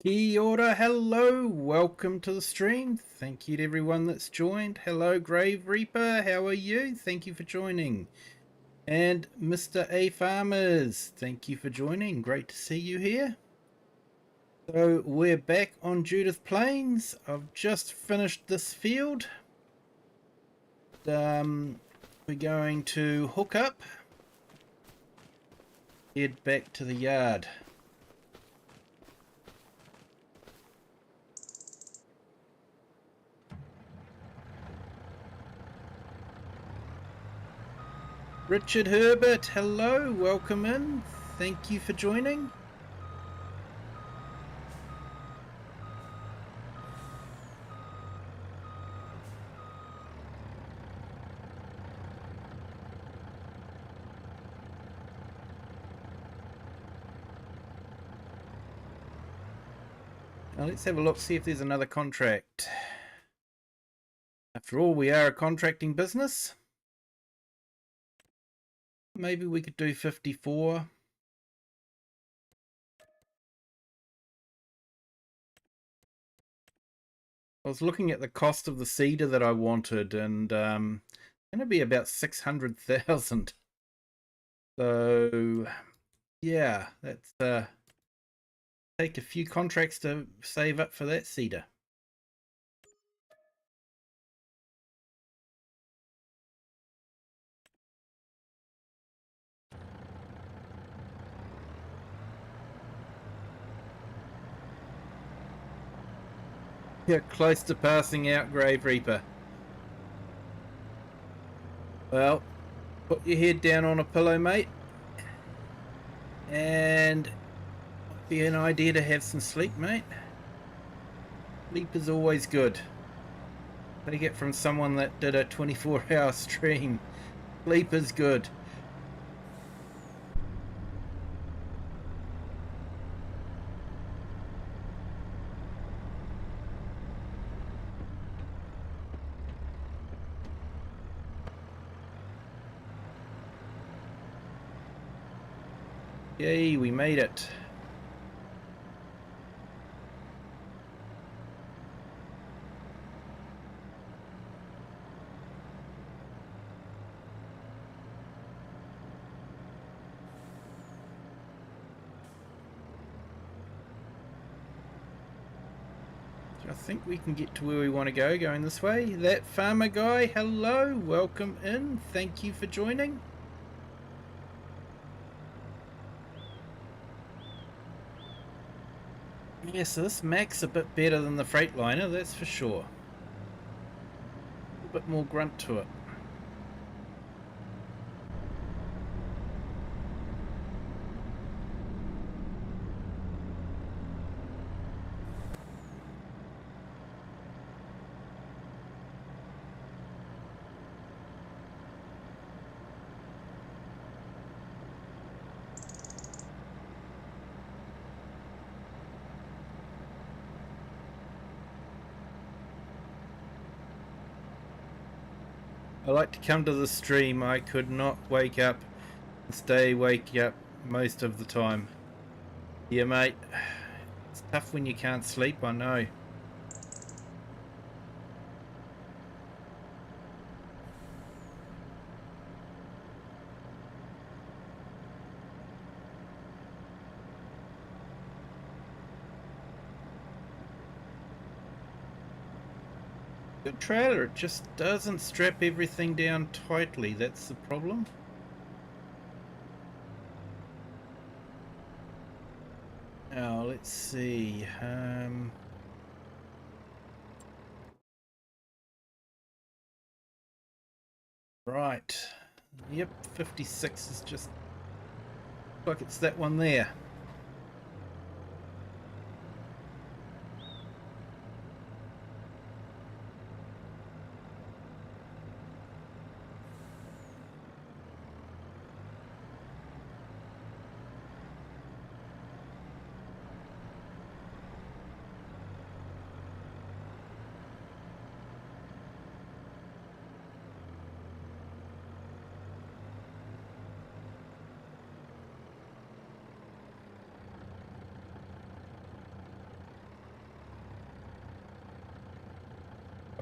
Kia ora, hello, welcome to the stream. Thank you to everyone that's joined. Hello, Grave Reaper, how are you? Thank you for joining. And Mr. A Farmers, thank you for joining. Great to see you here. So we're back on Judith Plains. I've just finished this field. We're going to hook up, head back to the yard. Richard Herbert, hello, welcome in. Thank you for joining. Now let's have a look, see if there's another contract. After all, we are a contracting business. Maybe we could do 54. I was looking at the cost of the cedar that I wanted, and it's going to be about 600,000. So yeah, that's take a few contracts to save up for that cedar. You're close to passing out, Grave Reaper. Well, put your head down on a pillow, mate, and might be an idea to have some sleep, mate. Sleep is always good. Take it from someone that did a 24-hour stream. Sleep is good. Yay, we made it. I think we can get to where we want to go, going this way. That farmer guy, hello, welcome in. Thank you for joining. Yeah, so this Mac's a bit better than the Freightliner, that's for sure. A bit more grunt to it. I like to come to the stream. I could not wake up and stay wake up most of the time. Yeah, mate. It's tough when you can't sleep, I know. Good trailer, it just doesn't strap everything down tightly, that's the problem. Now, let's see. Right. Yep, 56 is just like it's that one there.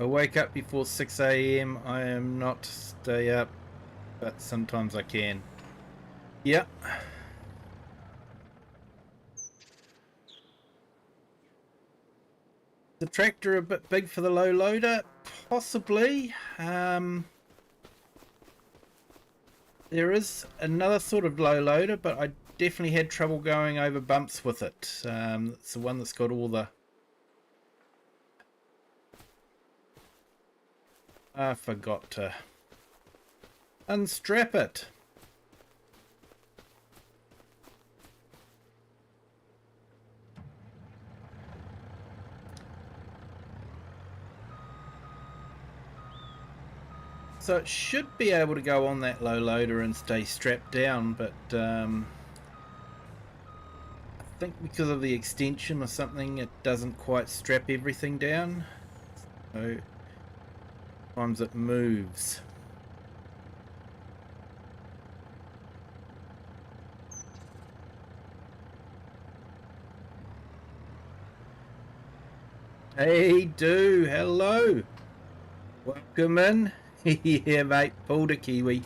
I wake up before 6 a.m. I am not stay up, but sometimes I can. Yeah. The tractor a bit big for the low loader? Possibly. There is another sort of low loader, but I definitely had trouble going over bumps with it. It's the one that's got all the... I forgot to unstrap it. So it should be able to go on that low loader and stay strapped down, but I think because of the extension or something, it doesn't quite strap everything down. So sometimes it moves. Hey, do hello. Welcome in. Yeah, mate, pulled a Kiwi.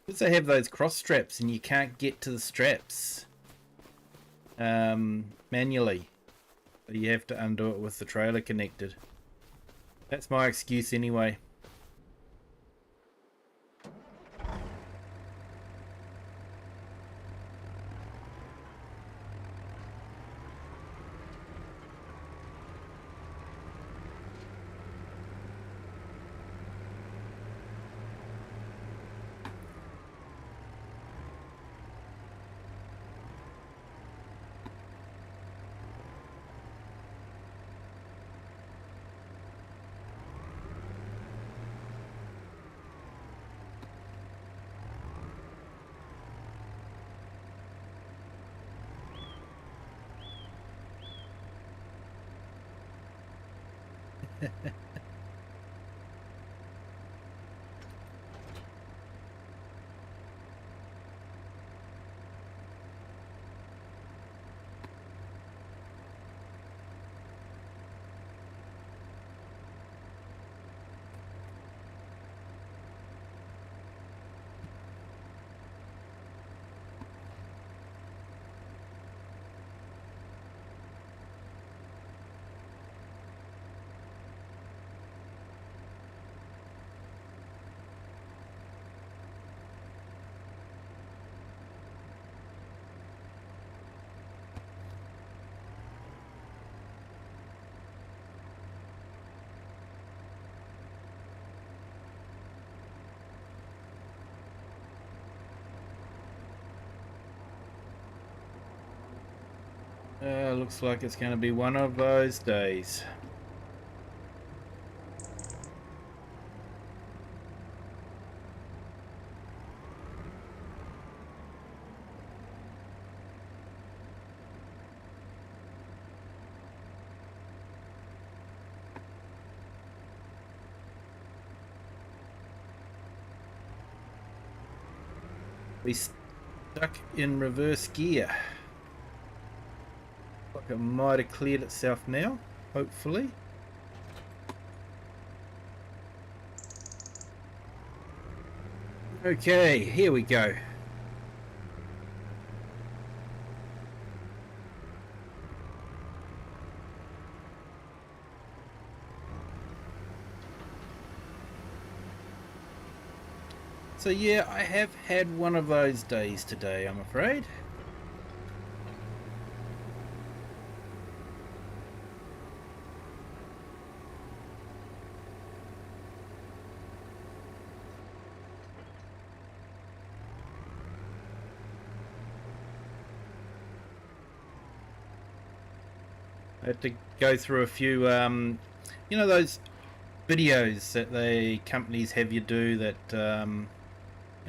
Because they have those cross straps and you can't get to the straps manually. So you have to undo it with the trailer connected. That's my excuse anyway. Looks like it's going to be one of those days. We stuck in reverse gear. Like it might have cleared itself now, hopefully. Okay, here we go. So yeah, I have had one of those days today, I'm afraid. I had to go through a few, you know, those videos that the companies have you do that, you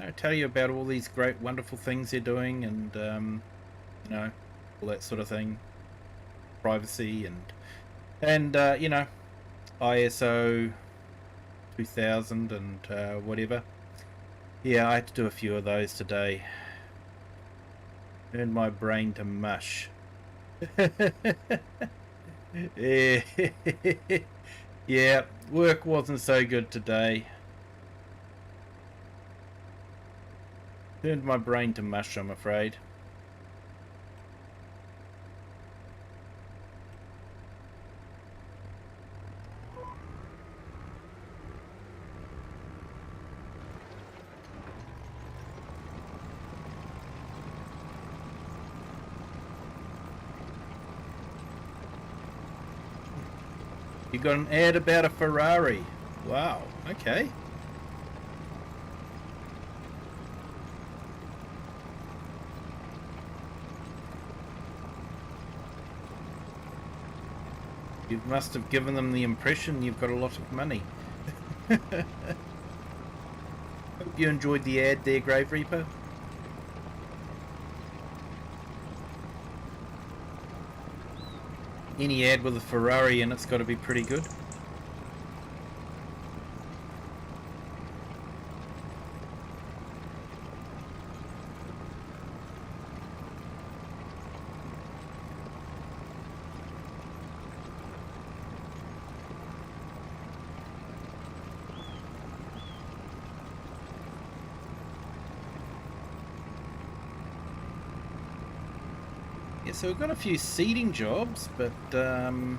know, tell you about all these great, wonderful things they're doing, and you know, all that sort of thing, privacy and you know, ISO 2000 and whatever. Yeah, I had to do a few of those today. Turned my brain to mush. Yeah. Yeah, work wasn't so good today. Turned my brain to mush, I'm afraid. You got an ad about a Ferrari. Wow, okay. You must have given them the impression you've got a lot of money. Hope you enjoyed the ad there, Grave Reaper. Any ad with a Ferrari in it's got to be pretty good. Yeah, so we've got a few seeding jobs, but I can't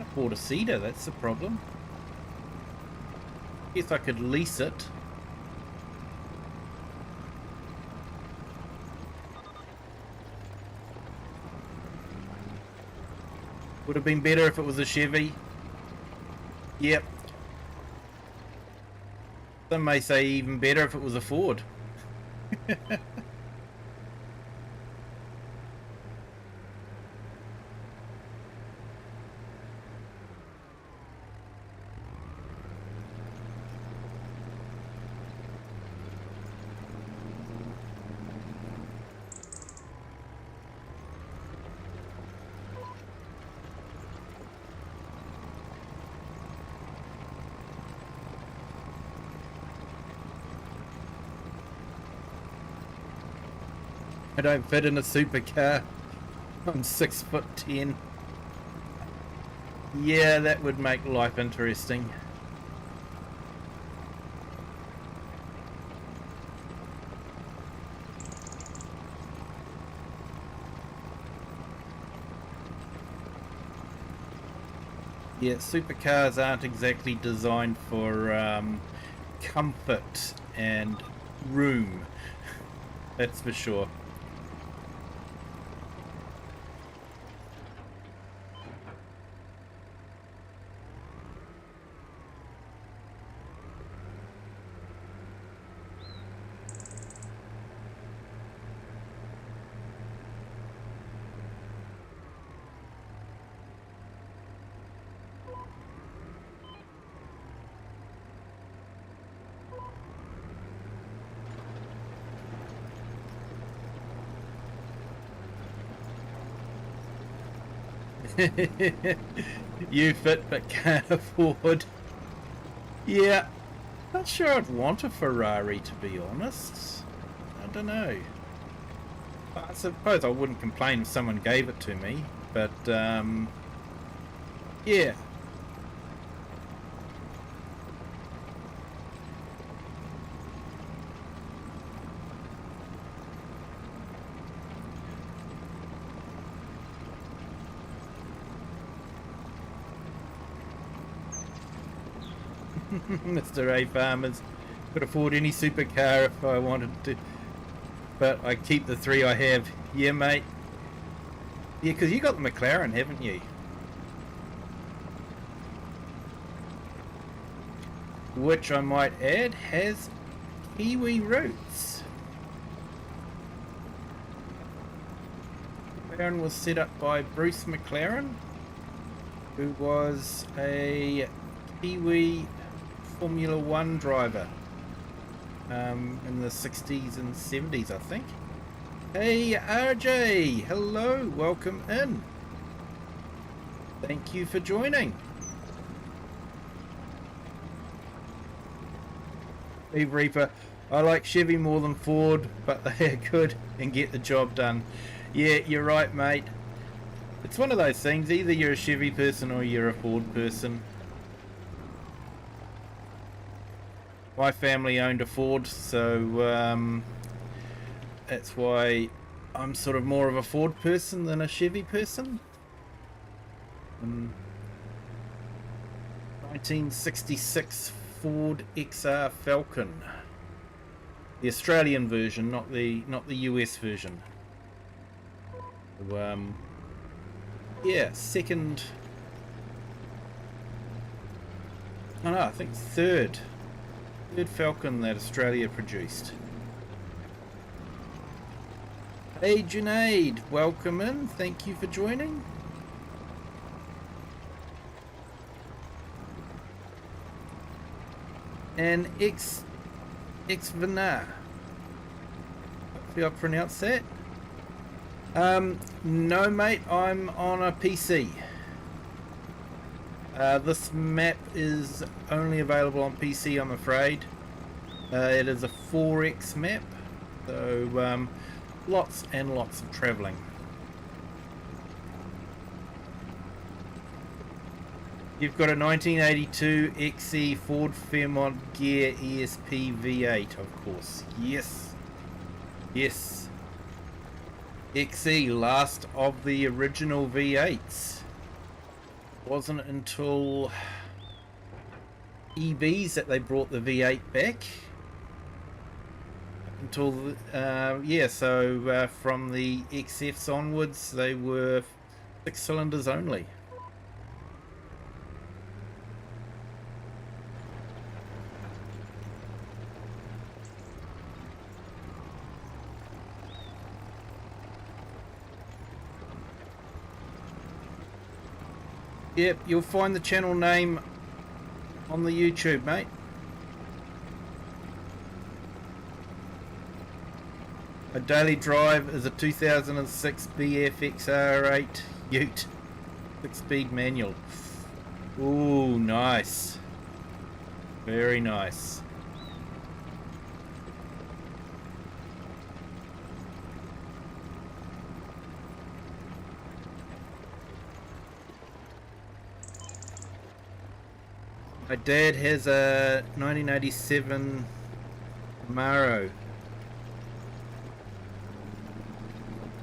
afford a seeder, that's the problem. Guess I could lease it. Would have been better if it was a Chevy. Yep. Some may say even better if it was a Ford. I don't fit in a supercar. I'm 6'10". Yeah, that would make life interesting. Yeah, supercars aren't exactly designed for comfort and room. That's for sure. You fit but can't afford. Yeah, not sure I'd want a Ferrari, to be honest. I don't know. I suppose I wouldn't complain if someone gave it to me, but yeah. Mr. A Farmers could afford any supercar if I wanted to, but I keep the three I have. Yeah, mate. Yeah, because you got the McLaren, haven't you? Which I might add has Kiwi roots. McLaren was set up by Bruce McLaren, who was a Kiwi Formula One driver in the 60s and 70s, I think. Hey RJ, hello, welcome in. Thank you for joining. Eve Reaper, I like Chevy more than Ford, but they are good and get the job done. Yeah, you're right, mate. It's one of those things, either you're a Chevy person or you're a Ford person. My family owned a Ford, so that's why I'm sort of more of a Ford person than a Chevy person. 1966 Ford XR Falcon. The Australian version, not the US version. So, yeah, second. Oh no, I think third Falcon that Australia produced. Hey Junaid, welcome in. Thank you for joining. And Vana. Hopefully I pronounced that. No mate, I'm on a PC. This map is only available on PC, I'm afraid. It is a 4X map, so lots and lots of travelling. You've got a 1982 XE Ford Fairmont Gear ESP V8, of course. Yes. Yes. XE, last of the original V8s. Wasn't until EBs that they brought the V8 back. Until, yeah, so from the XFs onwards, they were 6 cylinders only. Yep, you'll find the channel name on the YouTube, mate. A daily drive is a 2006 BFXR8 Ute 6-speed manual. Ooh, nice. Very nice. My dad has a 1987 Camaro.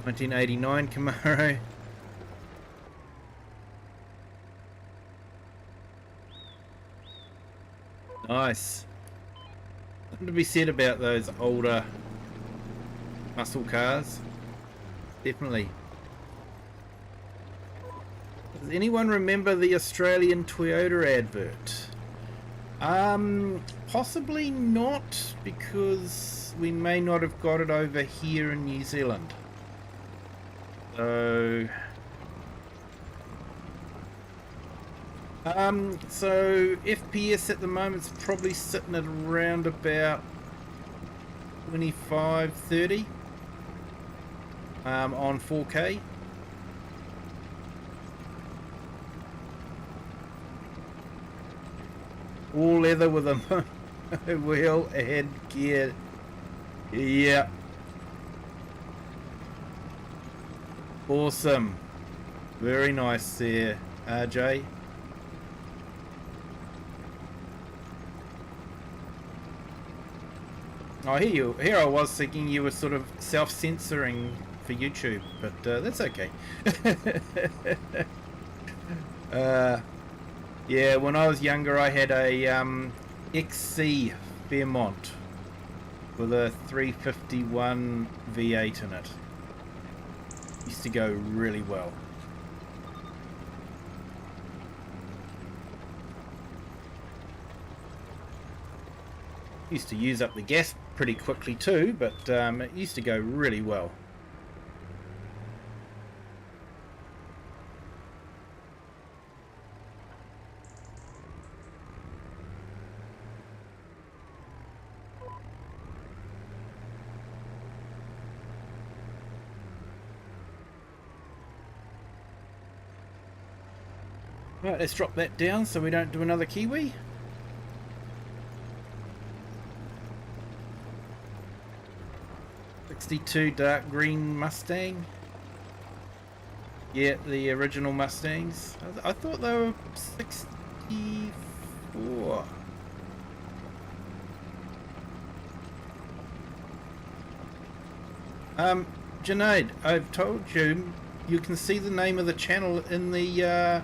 1989 Camaro. Nice. Something to be said about those older muscle cars. Definitely. Does anyone remember the Australian Toyota advert? Possibly not, because we may not have got it over here in New Zealand. So FPS at the moment is probably sitting at around about 25-30 on 4K. All leather with a wheel and gear. Yeah. Awesome. Very nice there, RJ. Oh, here I was thinking you were sort of self-censoring for YouTube, but that's okay. Yeah, when I was younger, I had a XC Fairmont with a 351 V8 in it. Used to go really well. Used to use up the gas pretty quickly too, but it used to go really well. Right, let's drop that down so we don't do another Kiwi. 62 dark green Mustang. Yeah, the original Mustangs. I thought they were 64. Junaid, I've told you, you can see the name of the channel in the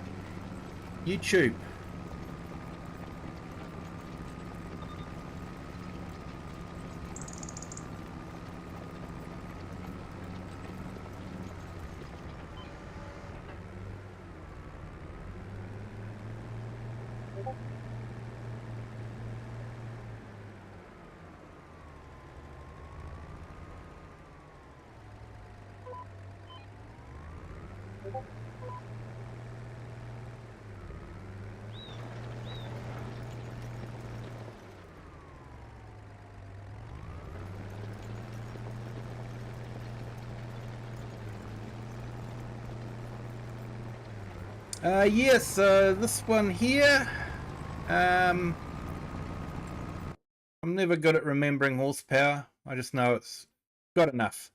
YouTube. Yes, this one here, I'm never good at remembering horsepower. I just know it's got enough.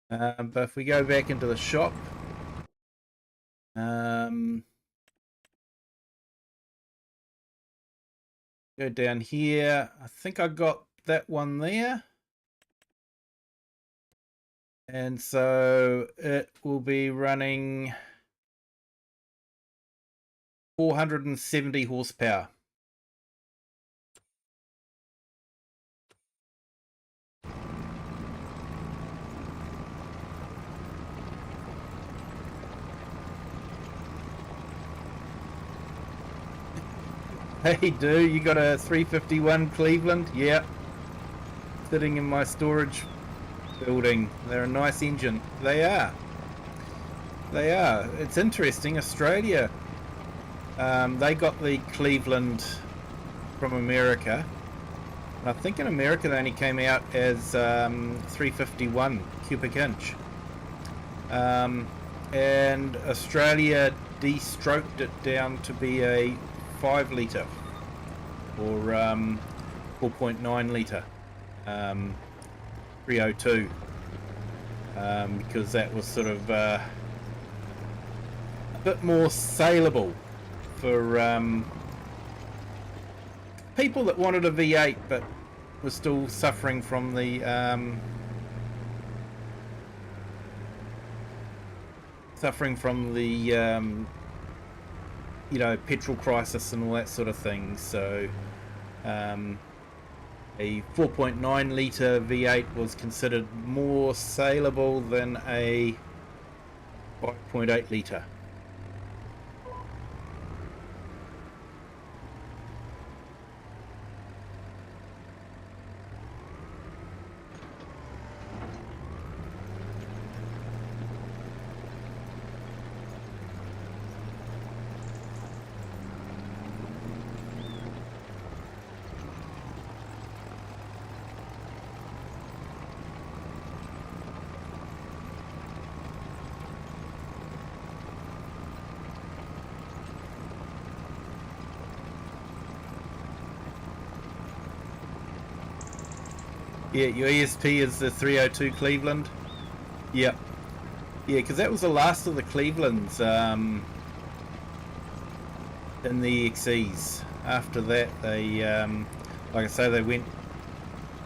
But if we go back into the shop, go down here, I think I got that one there. And so it will be running 470 horsepower. Hey, dude, you got a 351 Cleveland? Yeah. Sitting in my storage building. They're a nice engine. They are. They are. It's interesting. Australia, they got the Cleveland from America. I think in America they only came out as 351 cubic inch. And Australia de-stroked it down to be a 5 litre or 4.9 litre 302 because that was sort of a bit more saleable for people that wanted a V8 but were still suffering from the you know, petrol crisis and all that sort of thing. So a 4.9 litre V8 was considered more saleable than a 5.8 litre. Yeah, your ESP is the 302 Cleveland. Yep. Yeah, because that was the last of the Clevelands in the XEs. After that, they, like I say,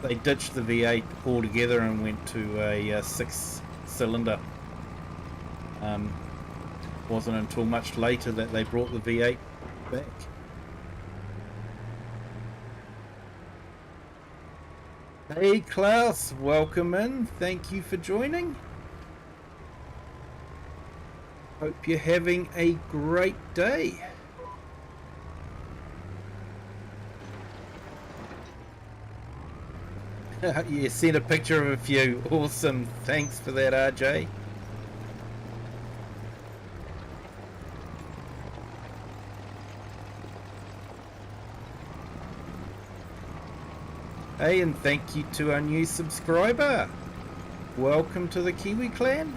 they ditched the V8 altogether and went to a 6-cylinder. Wasn't until much later that they brought the V8 back. Hey Klaus, welcome in. Thank you for joining. Hope you're having a great day. You sent a picture of a few. Awesome. Thanks for that, RJ. Hey, and thank you to our new subscriber. Welcome to the Kiwi clan.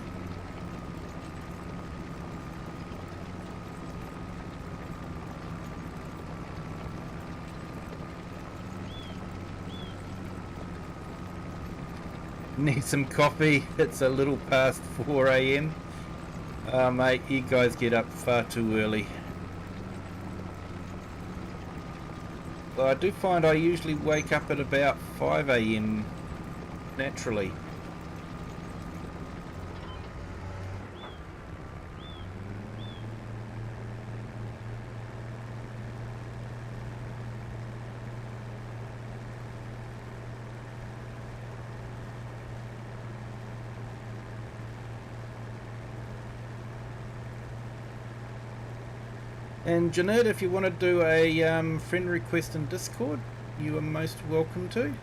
Need some coffee. It's a little past 4 a.m. Mate, you guys get up far too early. Well, I do find I usually wake up at about 5 a.m. naturally. And Judith, if you want to do a friend request in Discord, you are most welcome to.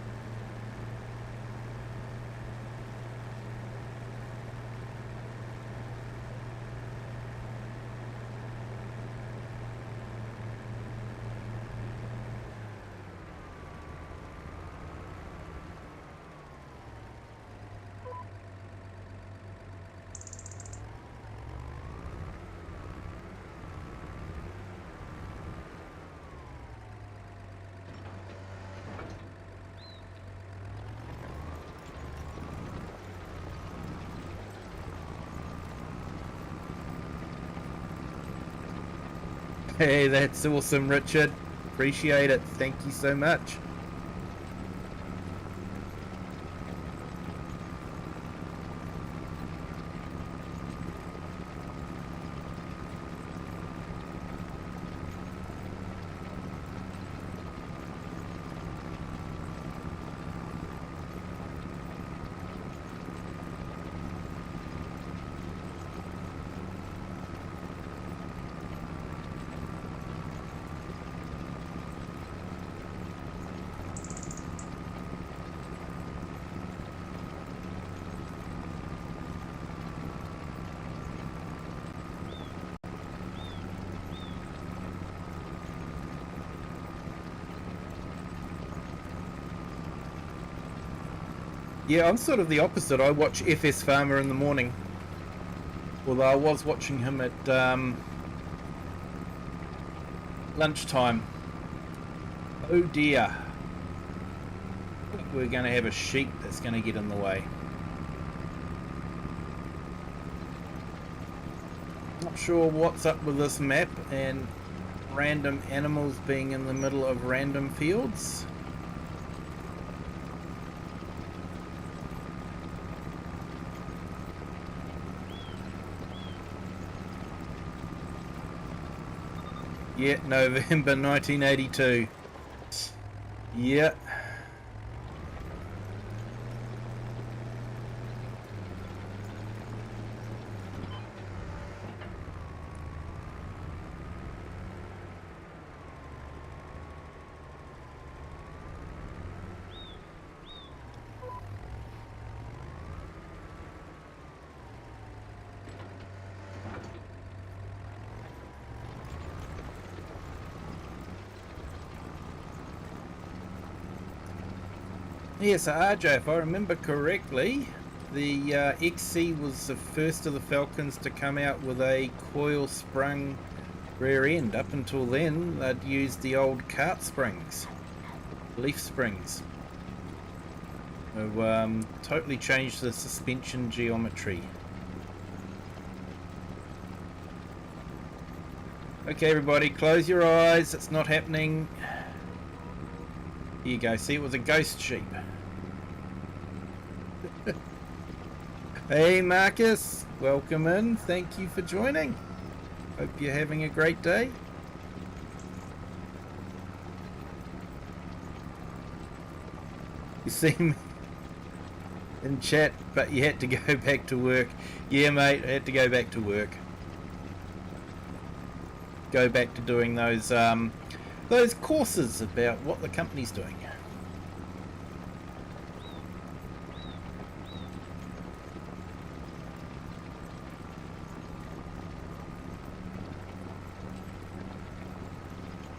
Hey, that's awesome, Richard. Appreciate it. Thank you so much. Yeah, I'm sort of the opposite. I watch FS Farmer in the morning. Although I was watching him at lunchtime. Oh dear. I think we're going to have a sheep that's going to get in the way. Not sure what's up with this map and random animals being in the middle of random fields. Yeah, November 1982. Yeah. Yes, RJ, if I remember correctly, the XC was the first of the Falcons to come out with a coil-sprung rear end. Up until then, they'd used the old cart springs, leaf springs. So, totally changed the suspension geometry. Okay, everybody, close your eyes. It's not happening. Here you go. See, it was a ghost sheep. Hey Marcus, welcome in. Thank you for joining. Hope you're having a great day. You see me in chat, but you had to go back to work. Yeah, mate, I had to go back to work. Go back to doing those courses about what the company's doing.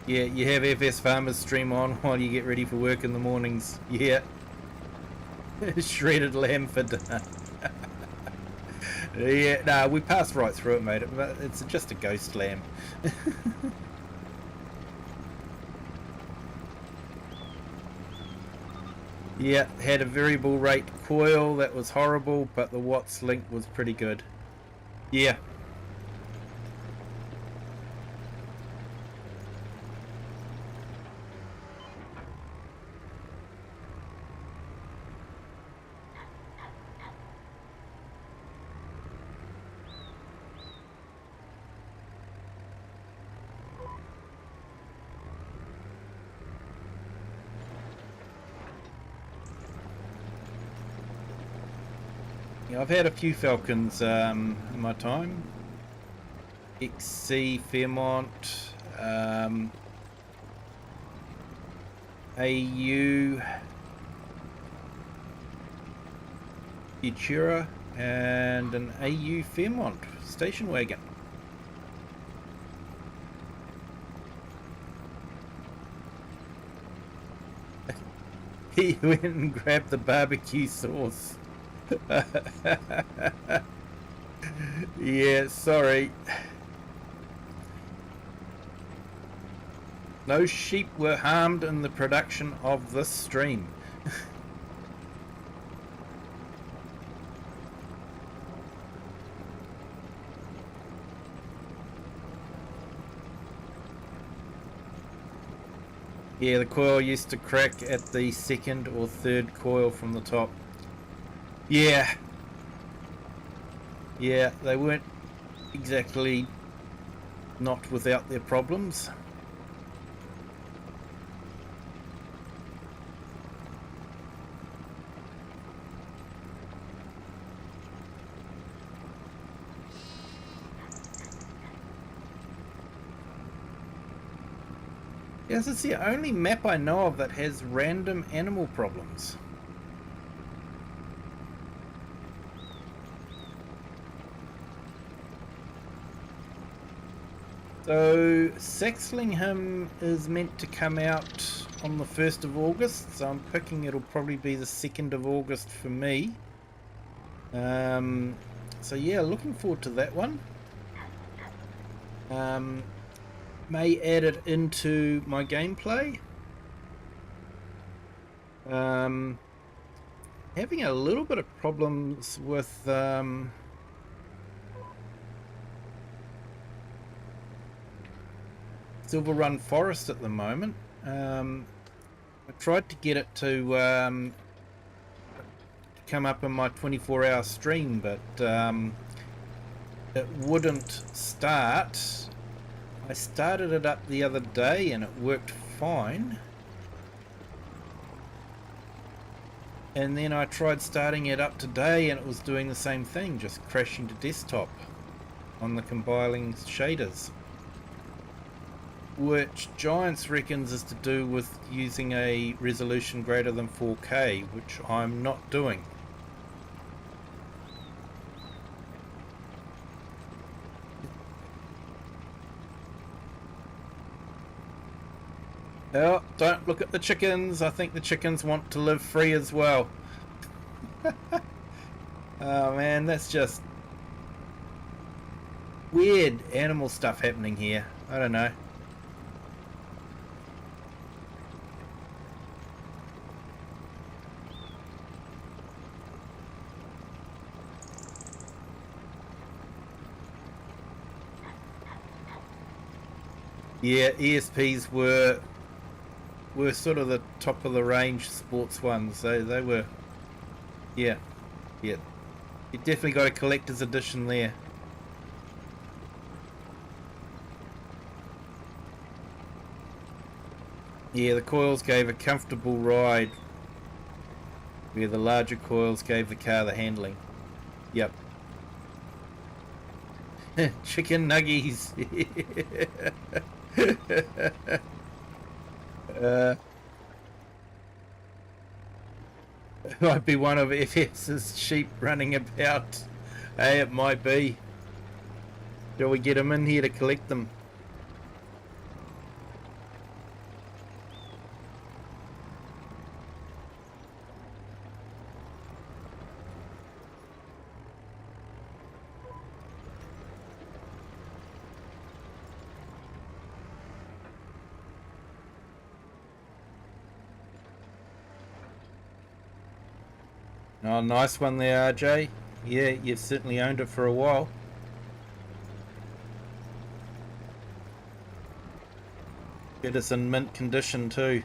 Yeah, you have FS Farmers stream on while you get ready for work in the mornings. Yeah. Shredded lamb for dinner. Yeah, nah, we passed right through it, mate. It's just a ghost lamb. Yeah, had a variable rate coil that was horrible, but the watts link was pretty good. Yeah. Yeah, I've had a few Falcons in my time. XC, Fairmont, AU, Futura, and an AU Fairmont station wagon. He went and grabbed the barbecue sauce. Yeah, sorry. No sheep were harmed in the production of this stream. Yeah, the coil used to crack at the second or third coil from the top. Yeah. Yeah, they weren't exactly not without their problems. Yes, it's the only map I know of that has random animal problems. So Saxlingham is meant to come out on the 1st of August, so I'm picking it'll probably be the 2nd of August for me. So yeah, looking forward to that one. May add it into my gameplay. Having a little bit of problems with Silver Run Forest at the moment. I tried to get it to come up in my 24-hour stream, but it wouldn't start. I started it up the other day and it worked fine. And then I tried starting it up today and it was doing the same thing, just crashing to desktop on the compiling shaders. Which Giants reckons is to do with using a resolution greater than 4K, which I'm not doing. Oh, don't look at the chickens. I think the chickens want to live free as well. Oh man, that's just weird animal stuff happening here. I don't know. Yeah, ESPs were sort of the top of the range sports ones. They were, yeah. You definitely got a collector's edition there. Yeah, the coils gave a comfortable ride, where the larger coils gave the car the handling. Yep. Chicken nuggies. It might be one of FS's sheep running about. Hey, it might be. Shall we get him in here to collect them? Oh, nice one there, RJ. Yeah, you've certainly owned it for a while. It is in mint condition too.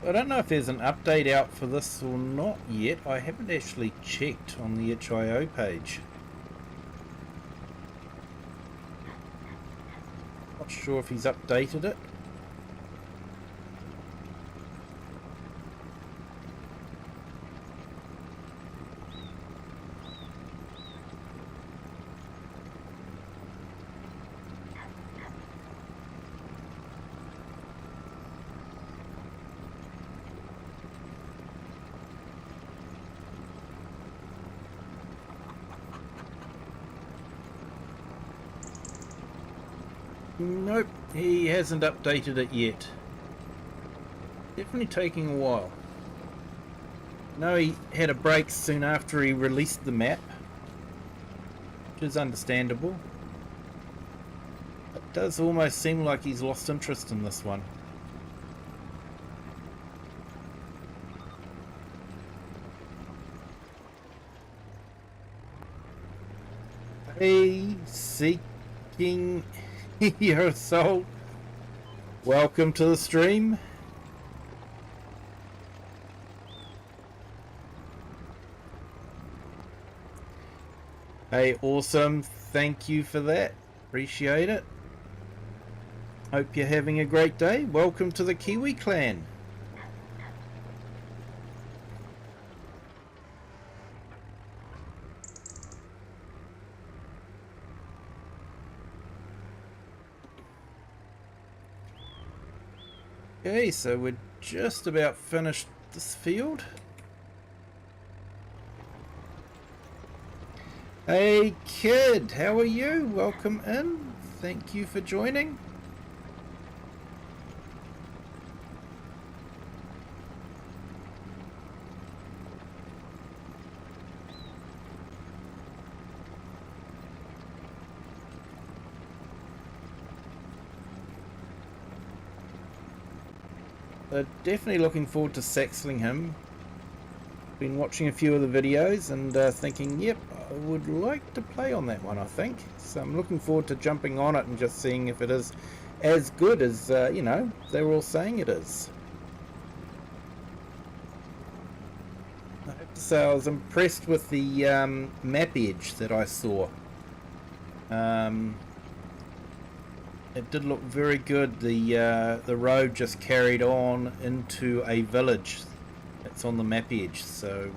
I don't know if there's an update out for this or not yet. I haven't actually checked on the itch.io page. Not sure if he's updated it. Nope, he hasn't updated it yet. Definitely taking a while. No, he had a break soon after he released the map, which is understandable. It does almost seem like he's lost interest in this one. Hey, seeking your soul. Welcome to the stream. Hey, awesome. Thank you for that. Appreciate it. Hope you're having a great day. Welcome to the Kiwi clan. Okay, so we're just about finished this field. Hey kid, how are you? Welcome in. Thank you for joining. Definitely looking forward to saxling him. Been watching a few of the videos and thinking, yep, I would like to play on that one, I think. So I'm looking forward to jumping on it and just seeing if it is as good as, you know, they were all saying it is. I have to say I was impressed with the map edge that I saw. It did look very good. The road just carried on into a village that's on the map edge. So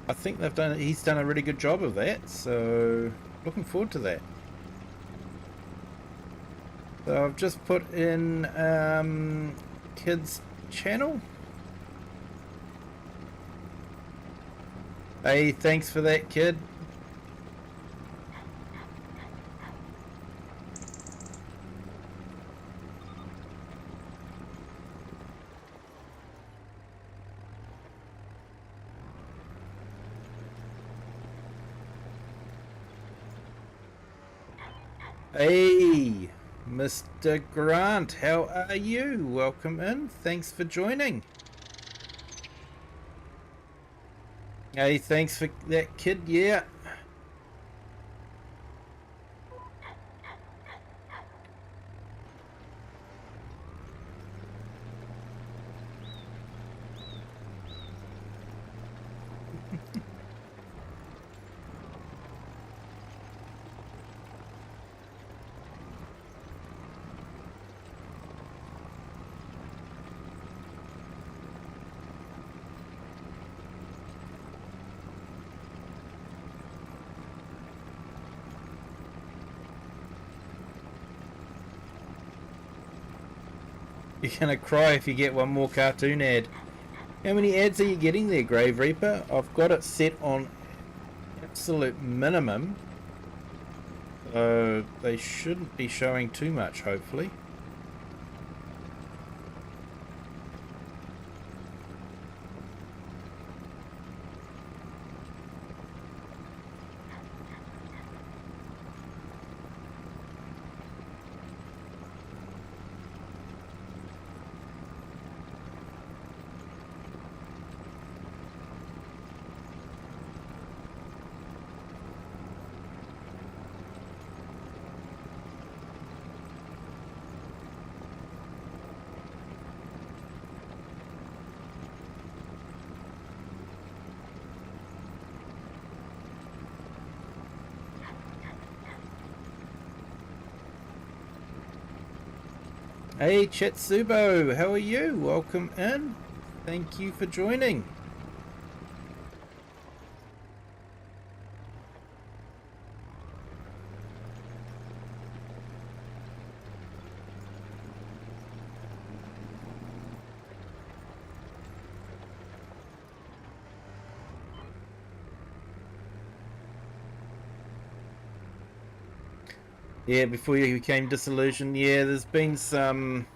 I think he's done a really good job of that. So looking forward to that. So I've just put in kids channel. Hey, thanks for that, kid. Hey, Mr. Grant, how are you? Welcome in. Thanks for joining. Hey, thanks for that, kid. Yeah. You're gonna cry if you get one more cartoon ad. How many ads are you getting there, Grave Reaper? I've got it set on absolute minimum. So they shouldn't be showing too much, hopefully. Hey Chetsubo, how are you? Welcome in. Thank you for joining. Yeah, before you became disillusioned, yeah, there's been some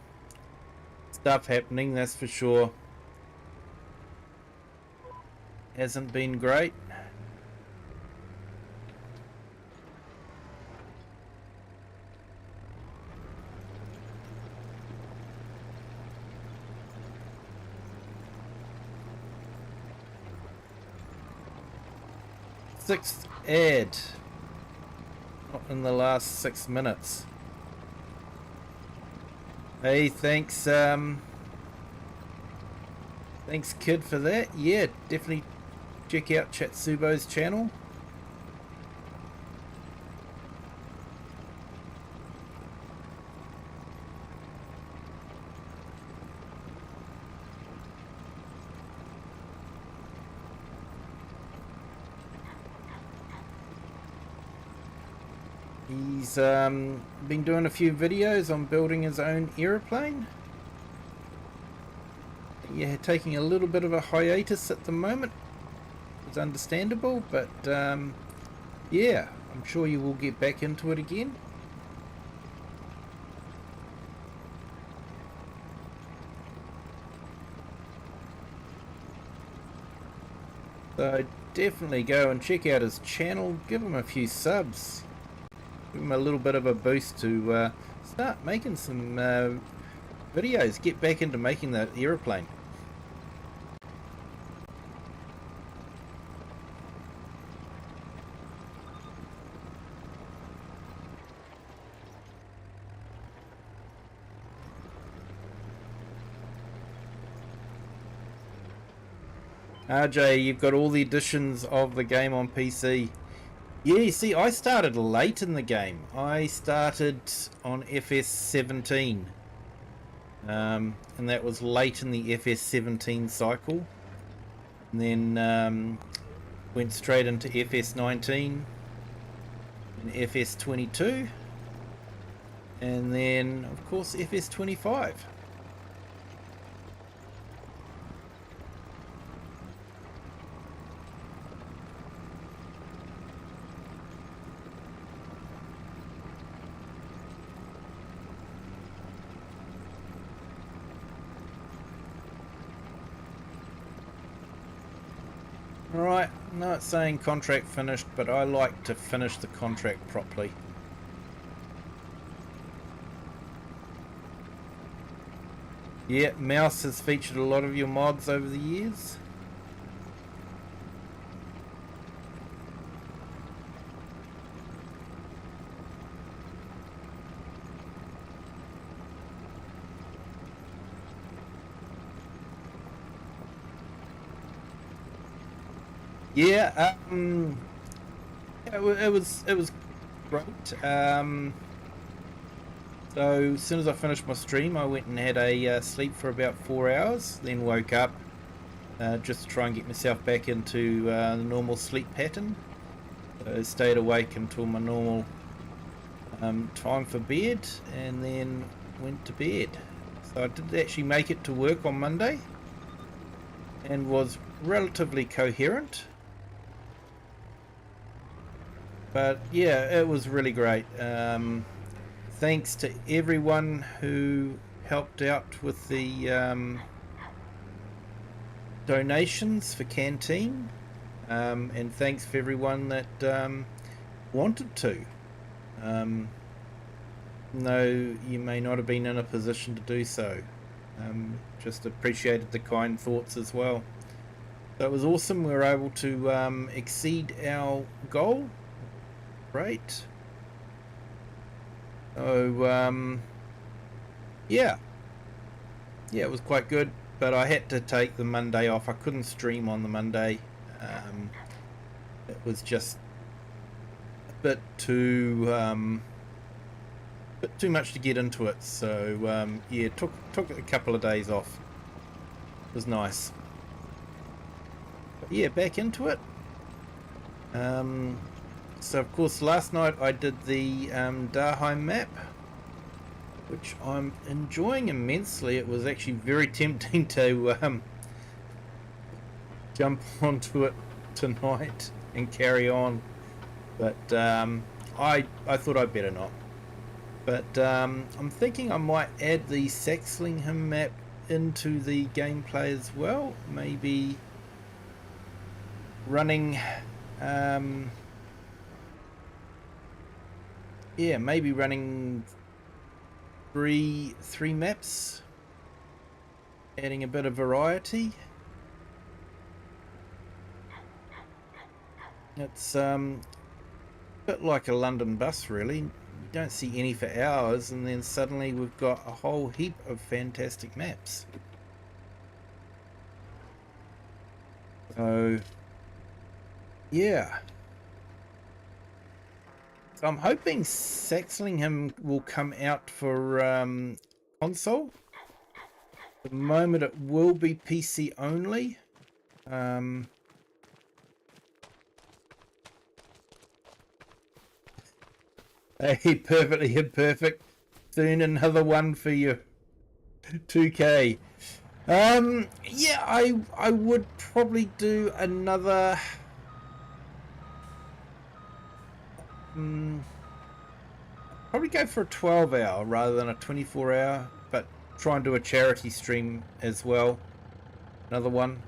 stuff happening, that's for sure. Hasn't been great. Sixth ad. Not in the last 6 minutes. Hey, thanks kid for that. Yeah, definitely check out Chatsubo's channel. He's been doing a few videos on building his own aeroplane. Yeah, taking a little bit of a hiatus at the moment. It's understandable, but yeah, I'm sure you will get back into it again. So definitely go and check out his channel, give him a few subs. Give him a little bit of a boost to start making some videos, get back into making that aeroplane. RJ, you've got all the editions of the game on PC. Yeah, you see, I started late in the game. I started on FS17. And that was late in the FS17 cycle. And then went straight into FS19 and FS22. And then, of course, FS25. Alright, no, it's saying contract finished, but I like to finish the contract properly. Yeah, Mouse has featured a lot of your mods over the years. Yeah, it was great. So as soon as I finished my stream, I went and had a sleep for about 4 hours, then woke up just to try and get myself back into the normal sleep pattern. So stayed awake until my normal time for bed, and then went to bed. So I did actually make it to work on Monday, and was relatively coherent. But yeah, it was really great. Thanks to everyone who helped out with the donations for Canteen, and thanks for everyone that wanted to. No, you may not have been in a position to do so. Just appreciated the kind thoughts as well. So it was awesome. We were able to exceed our goal. Great. So yeah, it was quite good. But I had to take the Monday off. I couldn't stream on the Monday. It was just a bit too much to get into it. So yeah, took a couple of days off. It was nice. But yeah, back into it. So of course last night I did the Daheim map, which I'm enjoying immensely. It was actually very tempting to jump onto it tonight and carry on, but I thought I'd better not. But I'm thinking I might add the Saxlingham map into the gameplay as well. Maybe running yeah, maybe running three maps, adding a bit of variety. It's a bit like a London bus, really. You don't see any for hours, and then suddenly we've got a whole heap of fantastic maps. So yeah, so I'm hoping Saxlingham will come out for console. At the moment it will be PC only. Hey, perfectly imperfect. Soon another one for you. 2K. Yeah, I would probably do another. Probably go for a 12-hour rather than a 24-hour, but try and do a charity stream as well. Another one,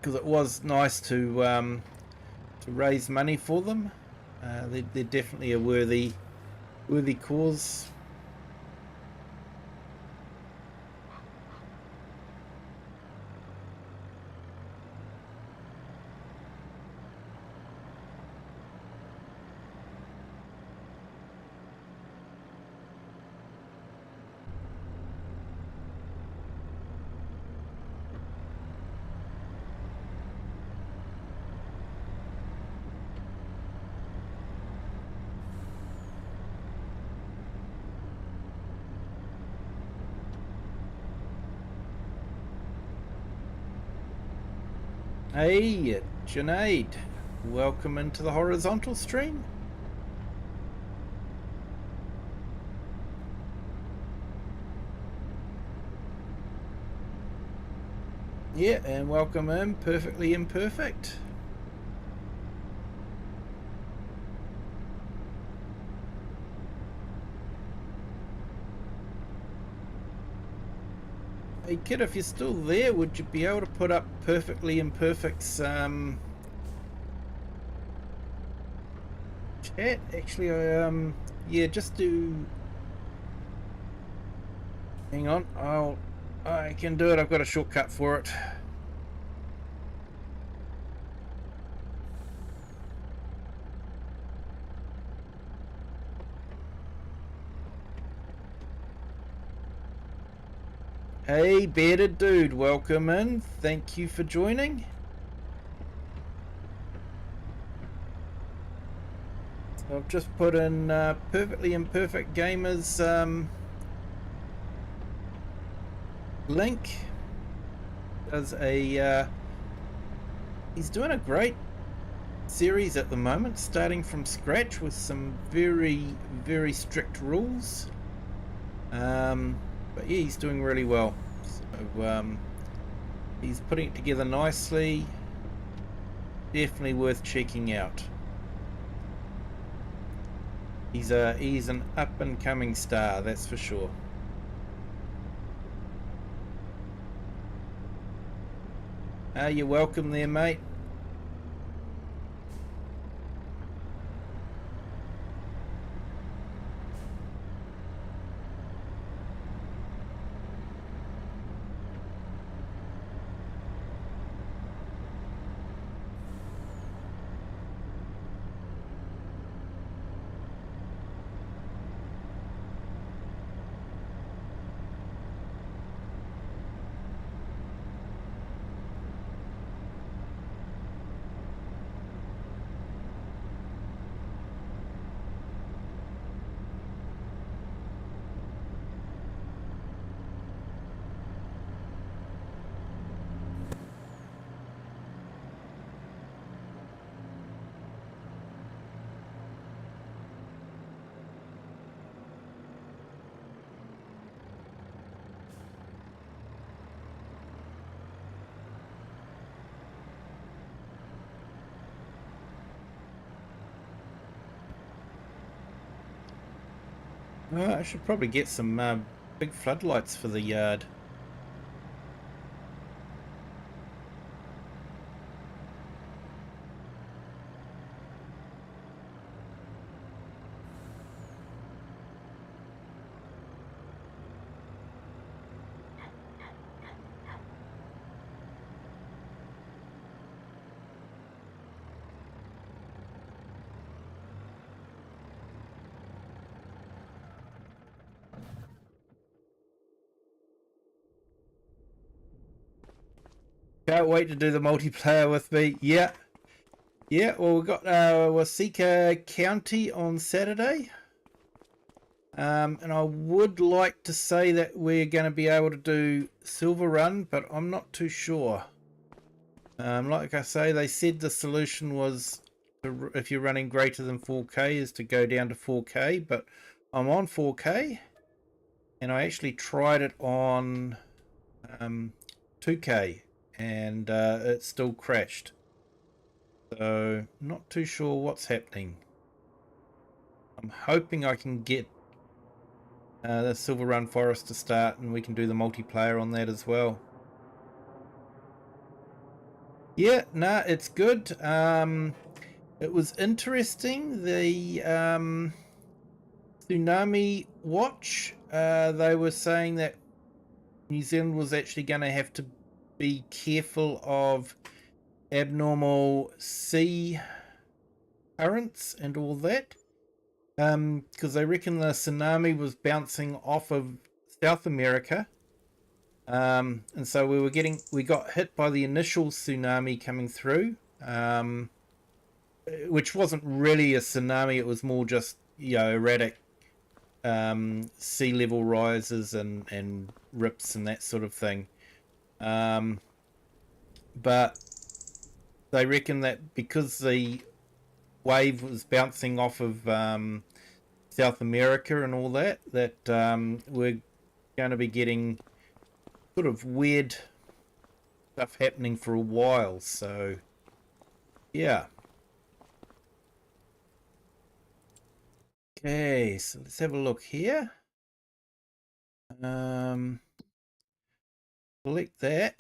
because it was nice to raise money for them. They're definitely a worthy cause. Hey, Junaid, welcome into the horizontal stream. Yeah, and welcome in, Perfectly Imperfect. Hey kid, if you're still there, would you be able to put up Perfectly Imperfect's chat? Actually, yeah, just do. Hang on, I can do it. I've got a shortcut for it. Hey, bearded dude, welcome in. Thank you for joining. So I've just put in Perfectly Imperfect Gamers link. Does a he's doing a great series at the moment, starting from scratch with some very strict rules. But yeah, he's doing really well. So he's putting it together nicely. definitely worth checking out. He's an up and coming star, that's for sure. You're welcome there, mate. I should probably get some big floodlights for the yard. Can't wait to do the multiplayer with me. Yeah. Yeah, well, we've got Wasika County on Saturday. And I would like to say that we're going to be able to do Silver Run, but I'm not too sure. Like I say, they said the solution was, if you're running greater than 4K, is to go down to 4K, but I'm on 4K, and I actually tried it on 2K, and it still crashed. So, not too sure what's happening. I'm hoping I can get the Silver Run Forest to start, and we can do the multiplayer on that as well. Yeah, nah, it's good. It was interesting. The tsunami watch, they were saying that New Zealand was actually going to have to be careful of abnormal sea currents and all that, because they reckon the tsunami was bouncing off of South America, and so we got hit by the initial tsunami coming through, which wasn't really a tsunami. It was more just, erratic sea level rises and rips and that sort of thing. But they reckon that because the wave was bouncing off of South America and all that, we're going to be getting sort of weird stuff happening for a while. So, yeah. Okay, so let's have a look here. Select that.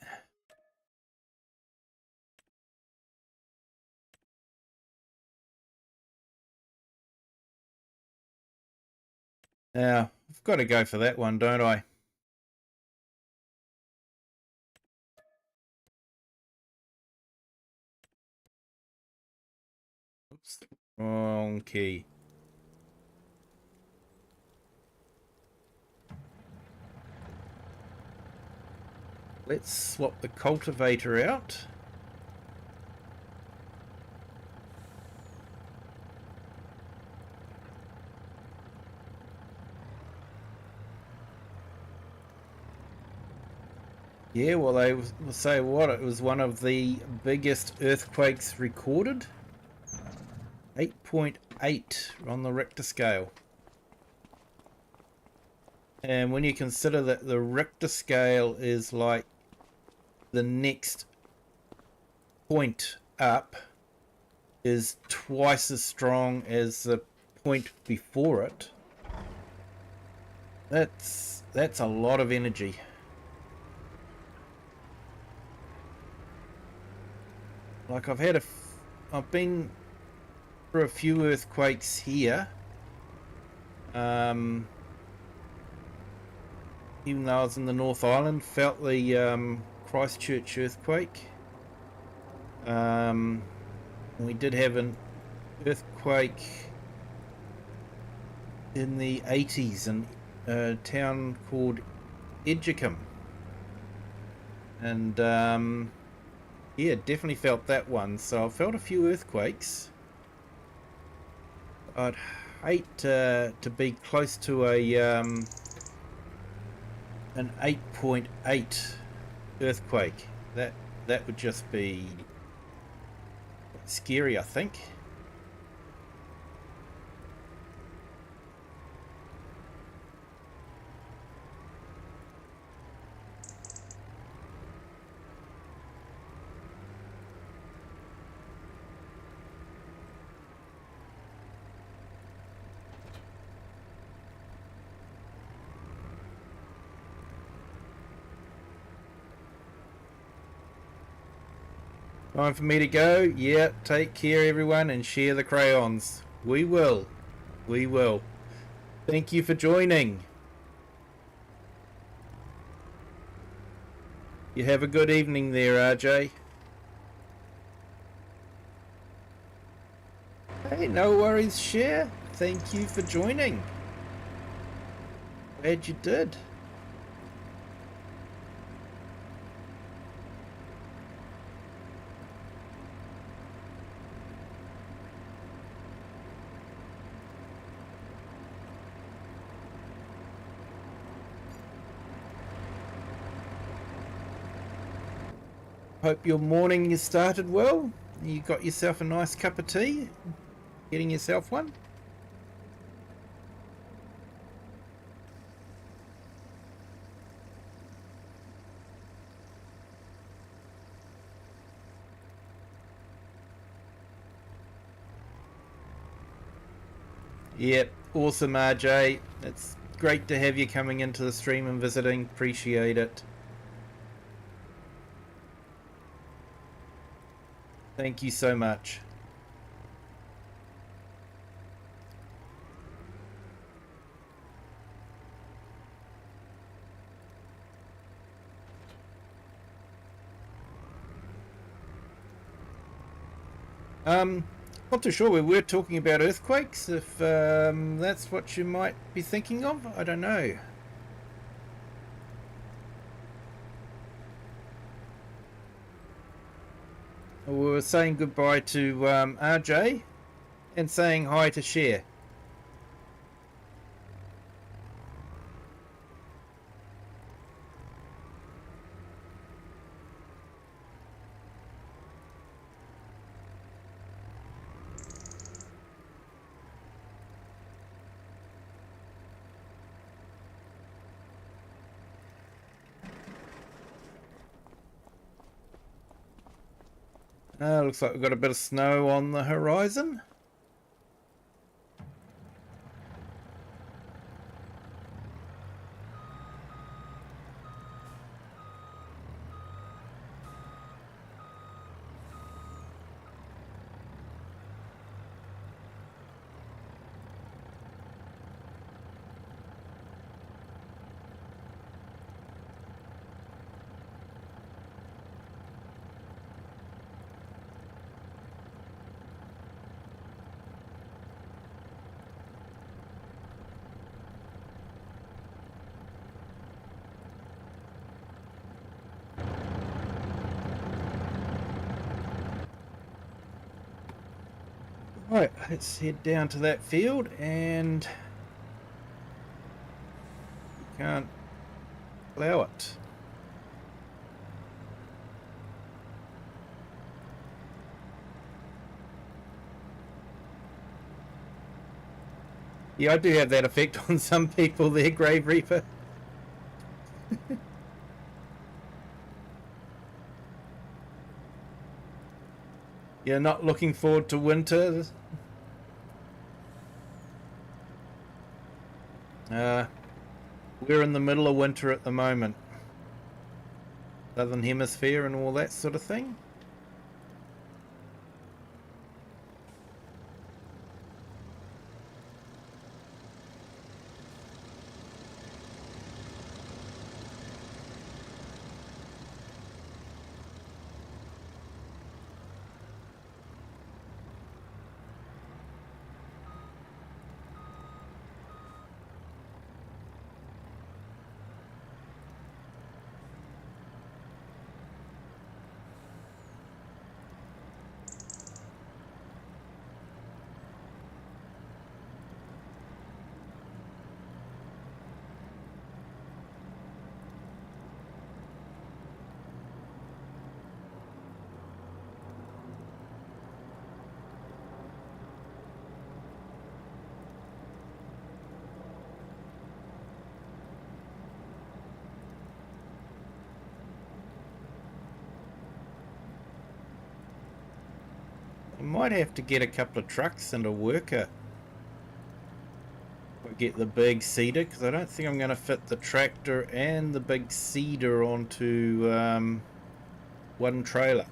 Now, I've got to go for that one, don't I? Oops, wrong key. Let's swap the cultivator out. Yeah, well, they will say what? It was one of the biggest earthquakes recorded. 8.8 on the Richter scale. And when you consider that the Richter scale is like the next point up, is twice as strong as the point before it. That's a lot of energy. Like I've been through a few earthquakes here. Even though I was in the North Island, felt the Christchurch earthquake. We did have an earthquake in the 80s in a town called Edgecombe. And yeah, definitely felt that one. So I felt a few earthquakes. I'd hate to be close to an 8.8 earthquake. That would just be scary, I think. Time for me to go. Yeah, take care everyone and share the crayons. We will. We will. Thank you for joining. You have a good evening there, RJ. Hey, no worries, Share. Thank you for joining. Glad you did. Hope your morning has started well. You got yourself a nice cup of tea. Getting yourself one. Yep, awesome RJ. It's great to have you coming into the stream and visiting. Appreciate it. Thank you so much. Not too sure. We were talking about earthquakes. If that's what you might be thinking of, I don't know. We were saying goodbye to RJ and saying hi to Cher. Looks like we've got a bit of snow on the horizon. Right, let's head down to that field and we can't plough it. Yeah, I do have that effect on some people there, Grave Reaper. You're not looking forward to winter? We're in the middle of winter at the moment. Southern Hemisphere and all that sort of thing. I might have to get a couple of trucks and a worker. Get the big seeder, because I don't think I'm going to fit the tractor and the big seeder onto one trailer.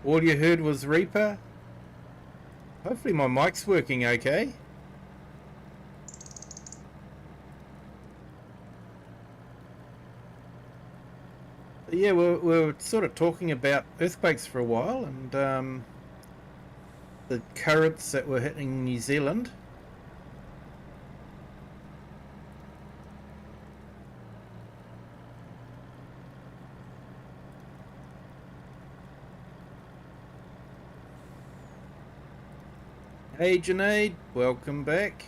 All you heard was Reaper. Hopefully my mic's working okay. Yeah, we're sort of talking about earthquakes for a while, and the currents that were hitting New Zealand. Hey Junaid, welcome back.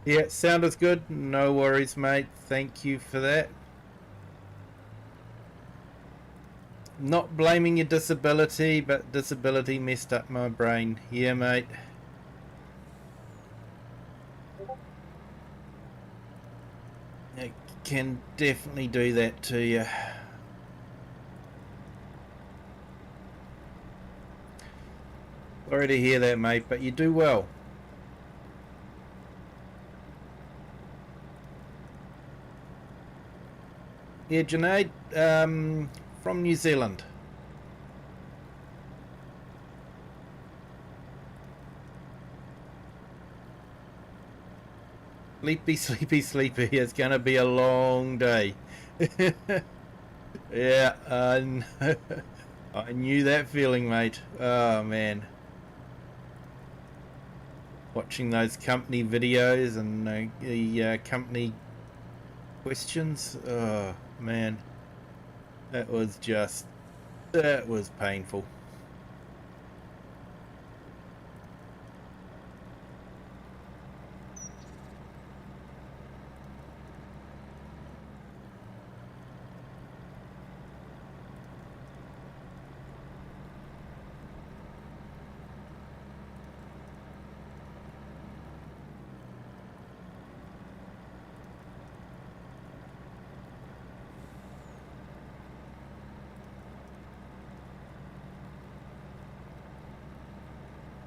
Yeah, sounded good. No worries, mate. Thank you for that. Not blaming your disability, but disability messed up my brain. Yeah, mate. It can definitely do that to you. Sorry to hear that, mate, but you do well. Yeah, Junaid, from New Zealand. Sleepy, sleepy, sleepy. It's going to be a long day. Yeah, I knew that feeling, mate. Oh, man. Watching those company videos and the company questions. Oh, man. That was painful.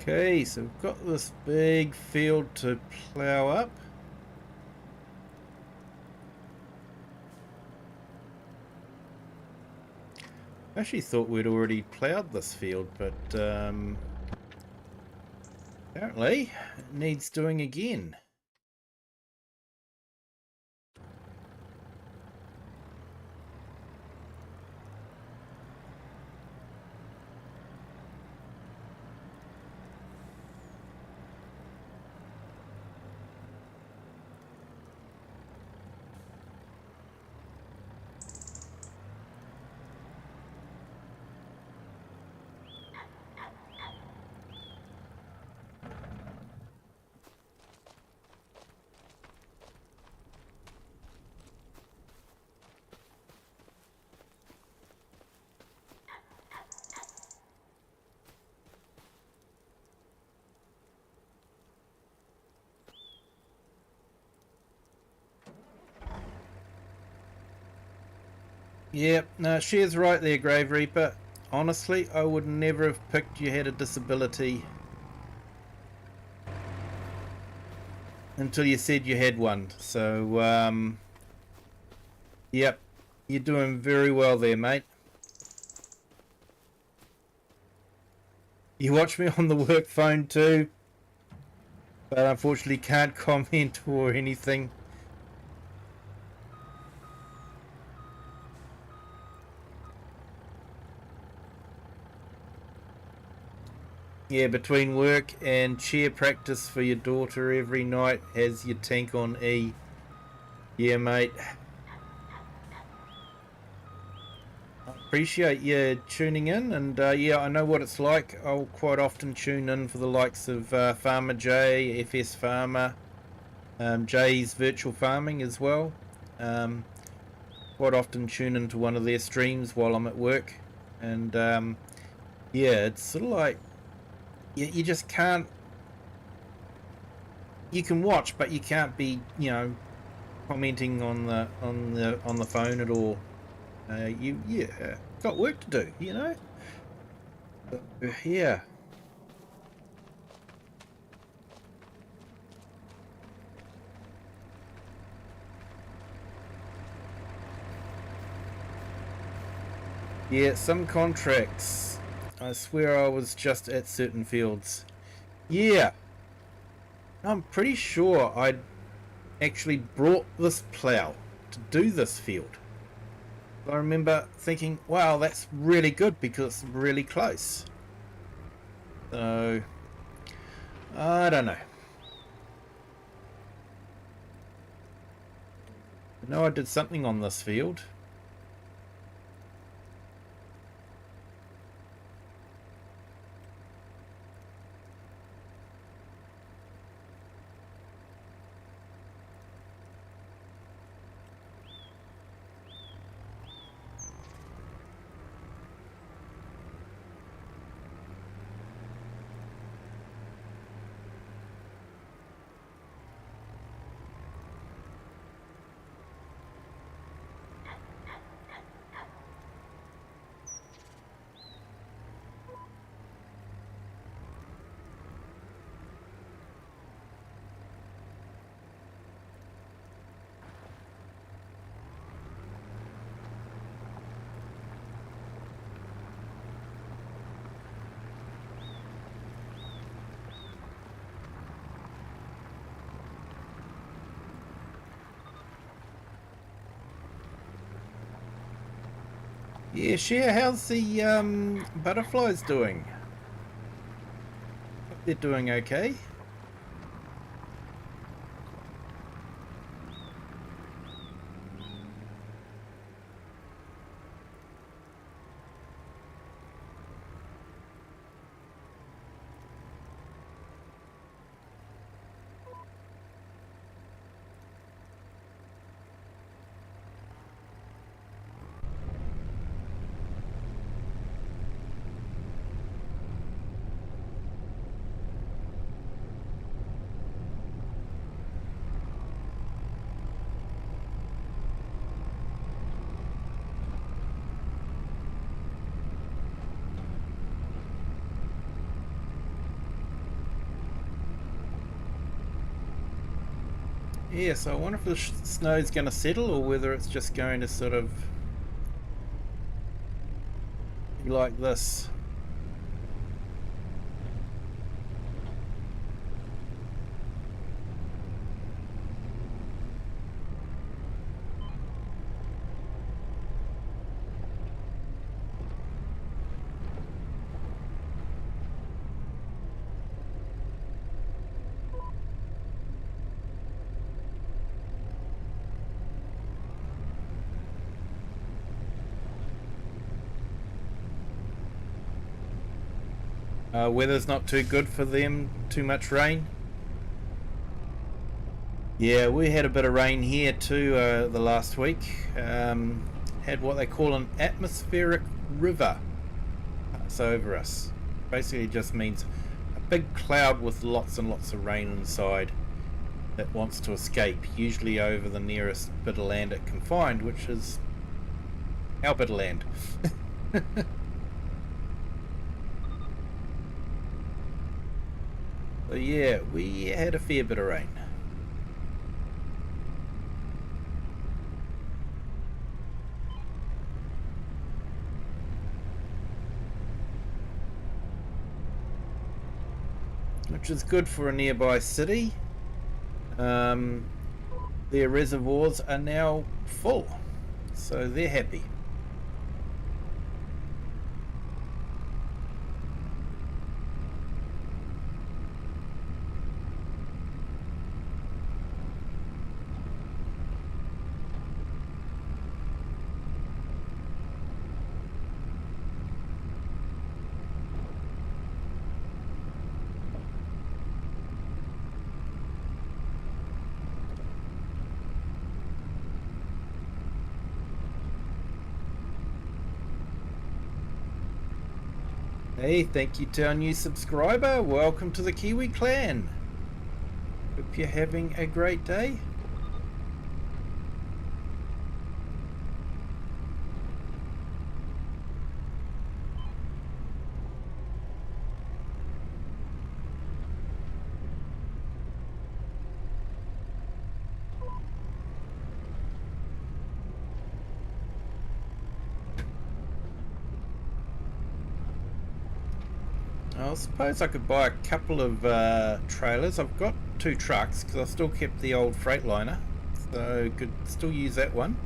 Okay, so we've got this big field to plough up. I actually thought we'd already ploughed this field, but apparently it needs doing again. I Yep, no, she's right there, Grave Reaper. Honestly, I would never have picked you had a disability until you said you had one. So, yep, you're doing very well there, mate. You watch me on the work phone too, but unfortunately can't comment or anything. Yeah, between work and cheer practice for your daughter every night has your tank on E. Yeah, mate. I appreciate you tuning in, and yeah, I know what it's like. I'll quite often tune in for the likes of Farmer J, FS Farmer, Jay's Virtual Farming as well. Quite often tune into one of their streams while I'm at work, and yeah, it's sort of like you just can't. You can watch, but you can't be, commenting on the phone at all. Yeah, got work to do, yeah. Yeah, some contracts. I swear I was just at certain fields. Yeah. I'm pretty sure I actually brought this plough to do this field. I remember thinking, wow, that's really good because it's really close. So, I don't know. I know I did something on this field. Yeah, Share, how's the butterflies doing? Hope they're doing okay. Yeah, so I wonder if the snow's going to settle or whether it's just going to sort of be like this. Weather's not too good for them, too much rain. Yeah, we had a bit of rain here too the last week. Had what they call an atmospheric river pass over us. Basically just means a big cloud with lots and lots of rain inside that wants to escape, usually over the nearest bit of land it can find, which is Our bit of land. So yeah, we had a fair bit of rain. Which is good for a nearby city. Their reservoirs are now full, so they're happy. Hey, thank you to our new subscriber. Welcome to the Kiwi clan. Hope you're having a great day. I suppose I could buy a couple of trailers. I've got 2 trucks because I still kept the old Freightliner, so could still use that one.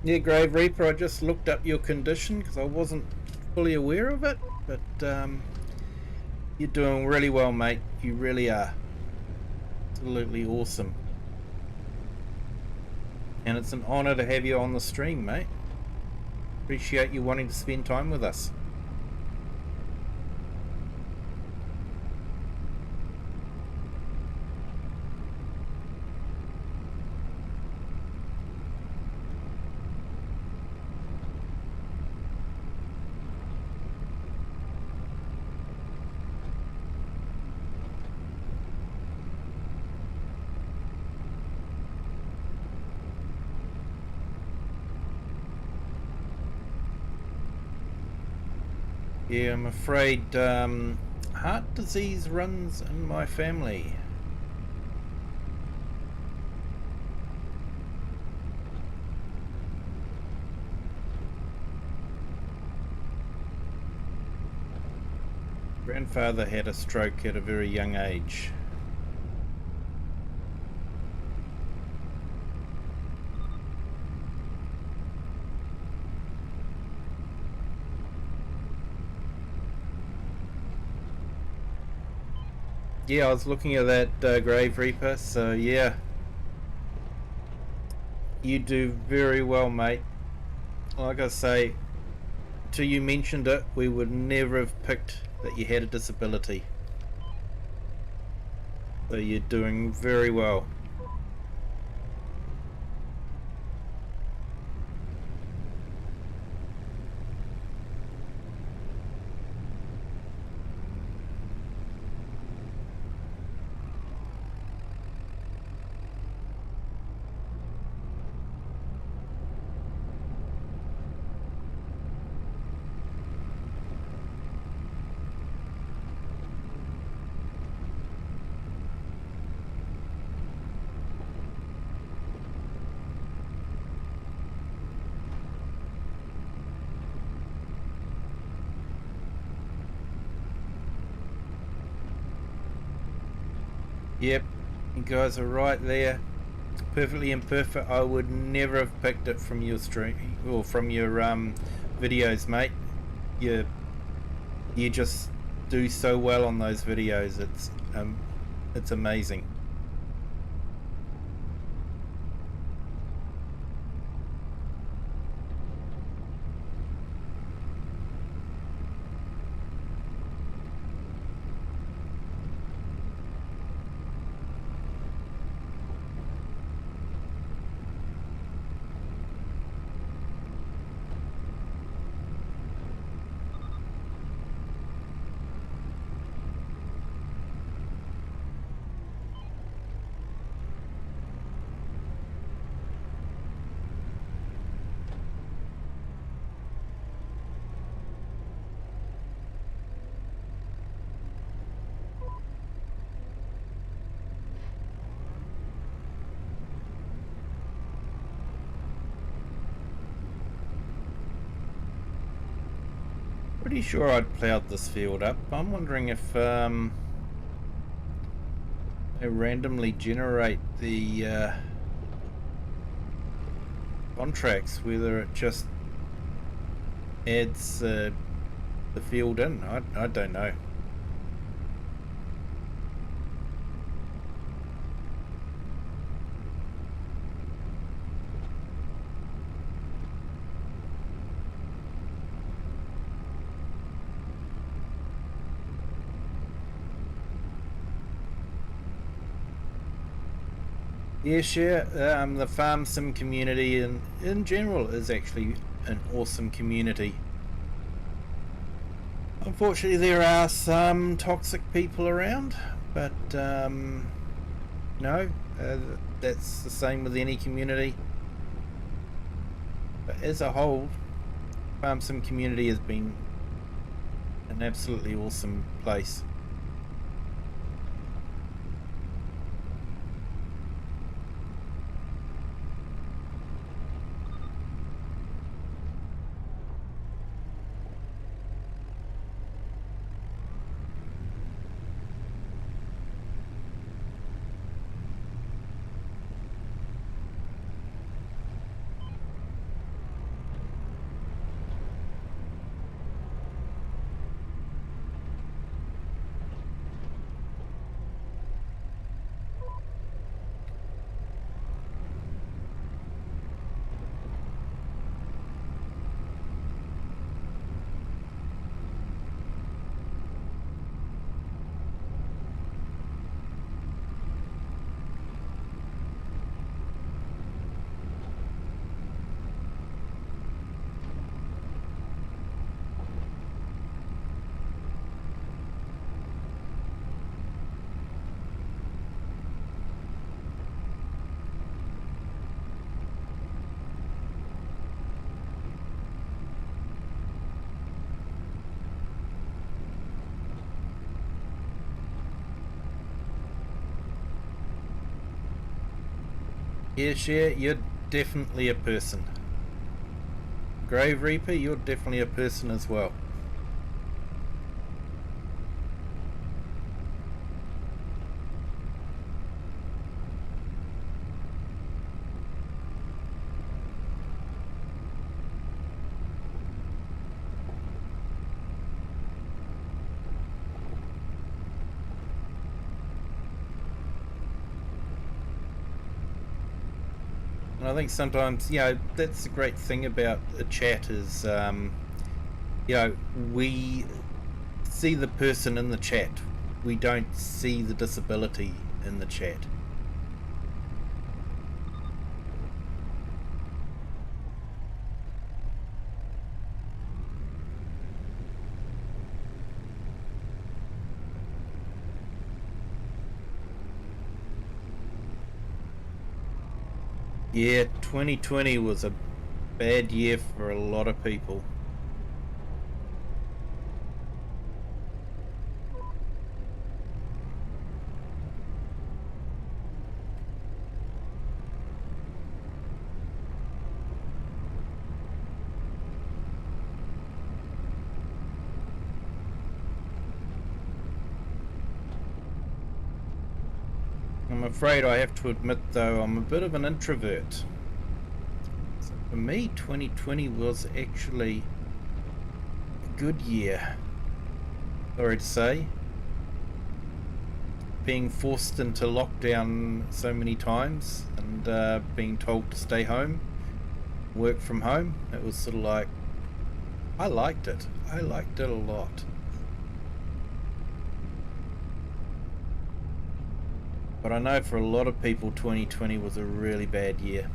Yeah, Grave Reaper, I just looked up your condition because I wasn't fully aware of it, but you're doing really well, mate. You really are. Absolutely awesome. And it's an honour to have you on the stream, mate. Appreciate you wanting to spend time with us. Yeah, I'm afraid heart disease runs in my family. Grandfather had a stroke at a very young age. Yeah, I was looking at that Grave Reaper, so yeah. You do very well, mate. Like I say, till you mentioned it, we would never have picked that you had a disability. So you're doing very well. Yep, you guys are right there. Perfectly imperfect. I would never have picked it from your stream or from your videos, mate. You just do so well on those videos. It's amazing. Pretty sure I'd ploughed this field up. I'm wondering if they randomly generate the contracts, whether it just adds the field in. I don't know. Yeah, sure. The farm sim community in general is actually an awesome community. Unfortunately, there are some toxic people around, but no, that's the same with any community. But as a whole, farm sim community has been an absolutely awesome place. Yeah, Share, you're definitely a person. Grave Reaper, you're definitely a person as well. And I think sometimes, that's the great thing about a chat is, we see the person in the chat. We don't see the disability in the chat. Yeah, 2020 was a bad year for a lot of people. I'm afraid I have to admit, though, I'm a bit of an introvert. So for me, 2020 was actually a good year. Sorry to say. Being forced into lockdown so many times and being told to stay home, work from home, it was sort of like, I liked it. I liked it a lot. But I know for a lot of people 2020 was a really bad year.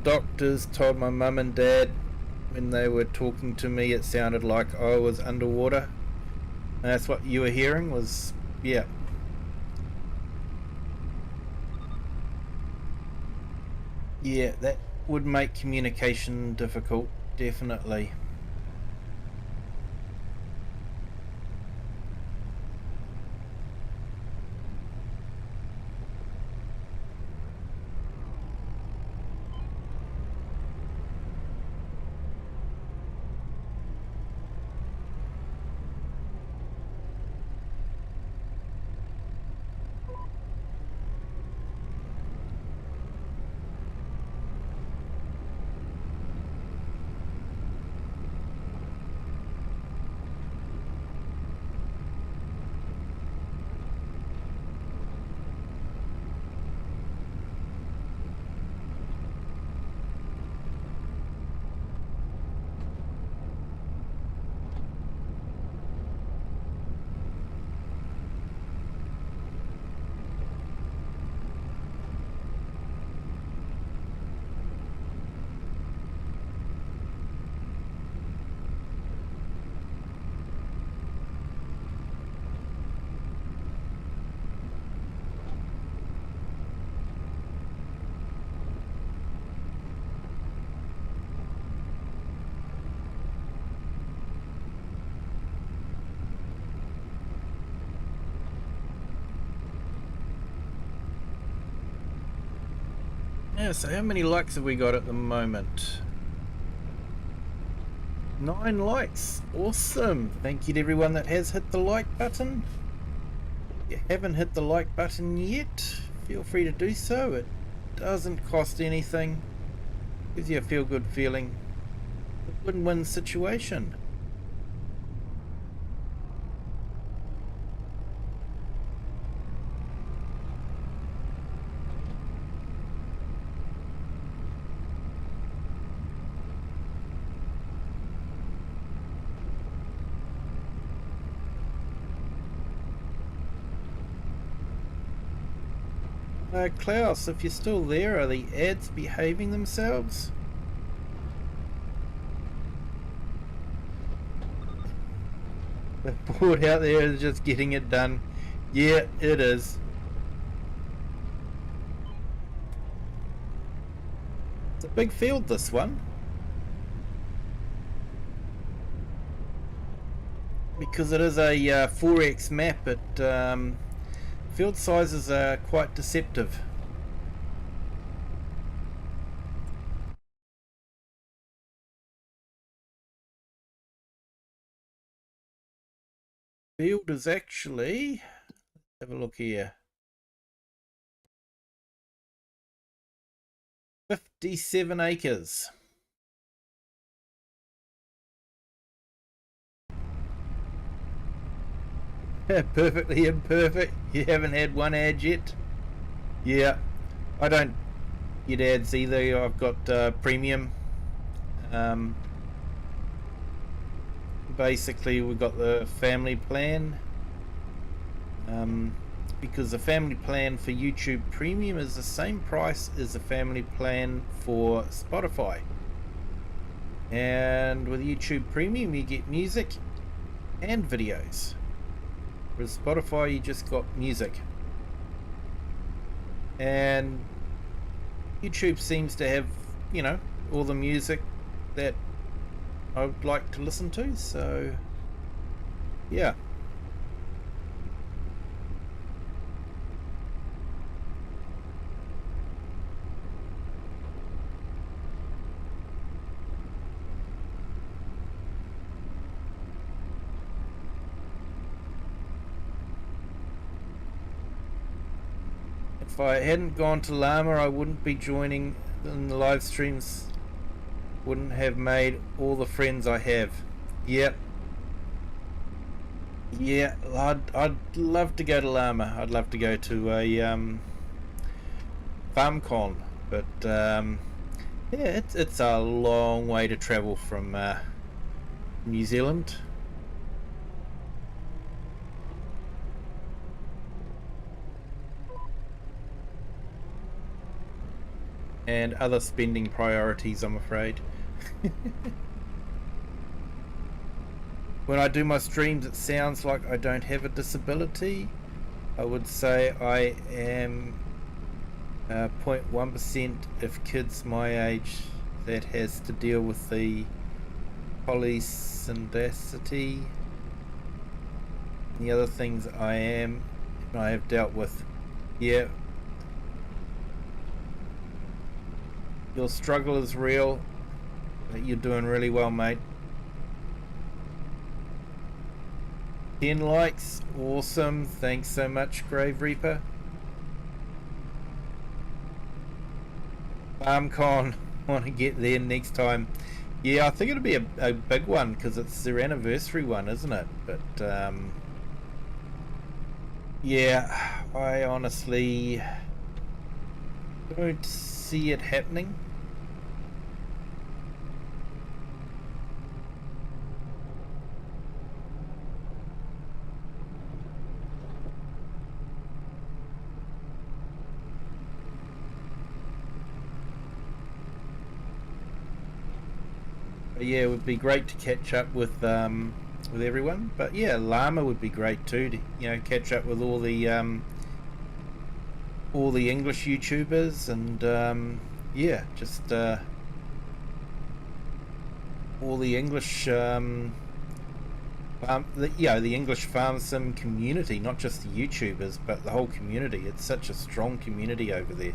Doctors told my mum and dad when they were talking to me it sounded like I was underwater. And that's what you were hearing was, yeah. Yeah, that would make communication difficult, definitely. Yeah, so how many likes have we got at the moment? 9 likes. Awesome. Thank you to everyone that has hit the like button. If you haven't hit the like button yet, feel free to do so. It doesn't cost anything. Gives you a feel-good feeling. A win-win situation. Klaus, if you're still there, are the ads behaving themselves? The board out there is just getting it done. Yeah, it is. It's a big field, this one. Because it is a 4x map, field sizes are quite deceptive. Field is actually, have a look here, 57 acres. Perfectly imperfect. You haven't had one ad yet? Yeah, I don't get ads either. I've got premium. Basically, we've got the family plan. Because the family plan for YouTube Premium is the same price as the family plan for Spotify. And with YouTube Premium, you get music and videos. With Spotify, you just got music. And YouTube seems to have, you know, all the music that I would like to listen to, so yeah. If I hadn't gone to Llama, I wouldn't be joining in the live streams. Wouldn't have made all the friends I have. Yep. Yeah, I'd love to go to Llama. I'd love to go to a FarmCon, but yeah, it's a long way to travel from New Zealand. And other spending priorities, I'm afraid. When I do my streams, it sounds like I don't have a disability. I would say I am 0.1% of kids my age that has to deal with the polysindacity. The other things I have dealt with. Yeah. Your struggle is real. You're doing really well, mate. 10 likes, awesome. Thanks so much, Grave Reaper. FarmCon, want to get there next time. Yeah, I think it'll be a big one because it's their anniversary one, isn't it? But yeah, I honestly don't see it happening. Yeah, it would be great to catch up with everyone. But yeah, Llama would be great too. To, you know, catch up with all the English YouTubers and yeah, just all the English the English farm sim community, not just the YouTubers, but the whole community. It's such a strong community over there.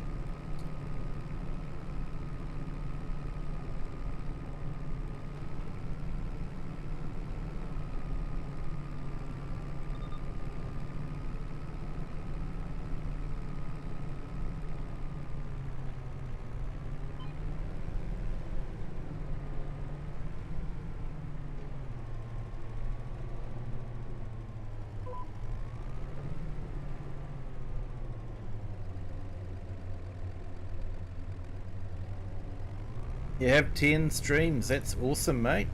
You have 10 streams, that's awesome, mate.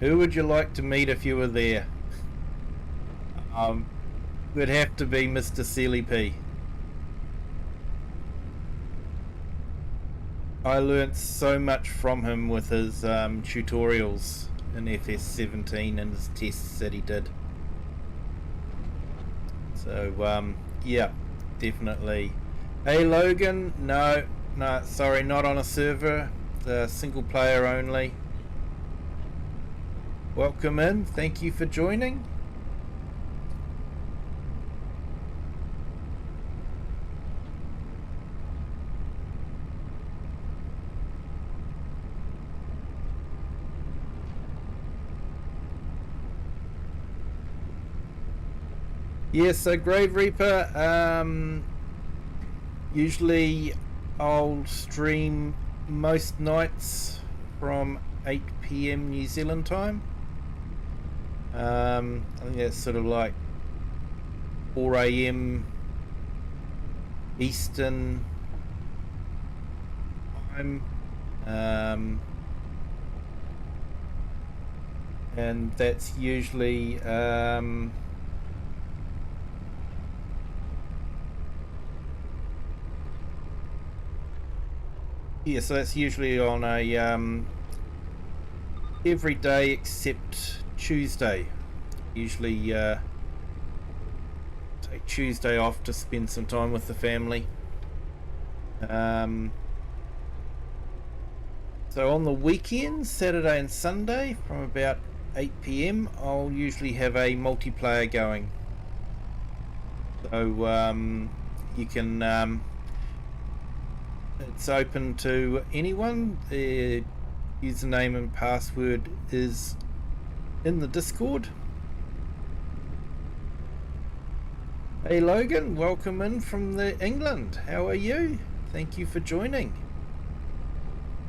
Who would you like to meet if you were there? Would have to be Mr. Sealy P. I learnt so much from him with his tutorials in FS17 and his tests that he did. So yeah, definitely. Hey Logan, no, sorry, not on a server. The single player only. Welcome in. Thank you for joining. Yes, so Grave Reaper, usually I'll stream most nights from 8 PM New Zealand time. I think that's sort of like 4 AM Eastern time. And that's usually yeah, so that's usually on a every day except Tuesday. Usually take Tuesday off to spend some time with the family. So on the weekends, Saturday and Sunday, from about 8 PM, I'll usually have a multiplayer going. So you can it's open to anyone. The username and password is in the Discord. Hey Logan, welcome in from England. How are you? Thank you for joining.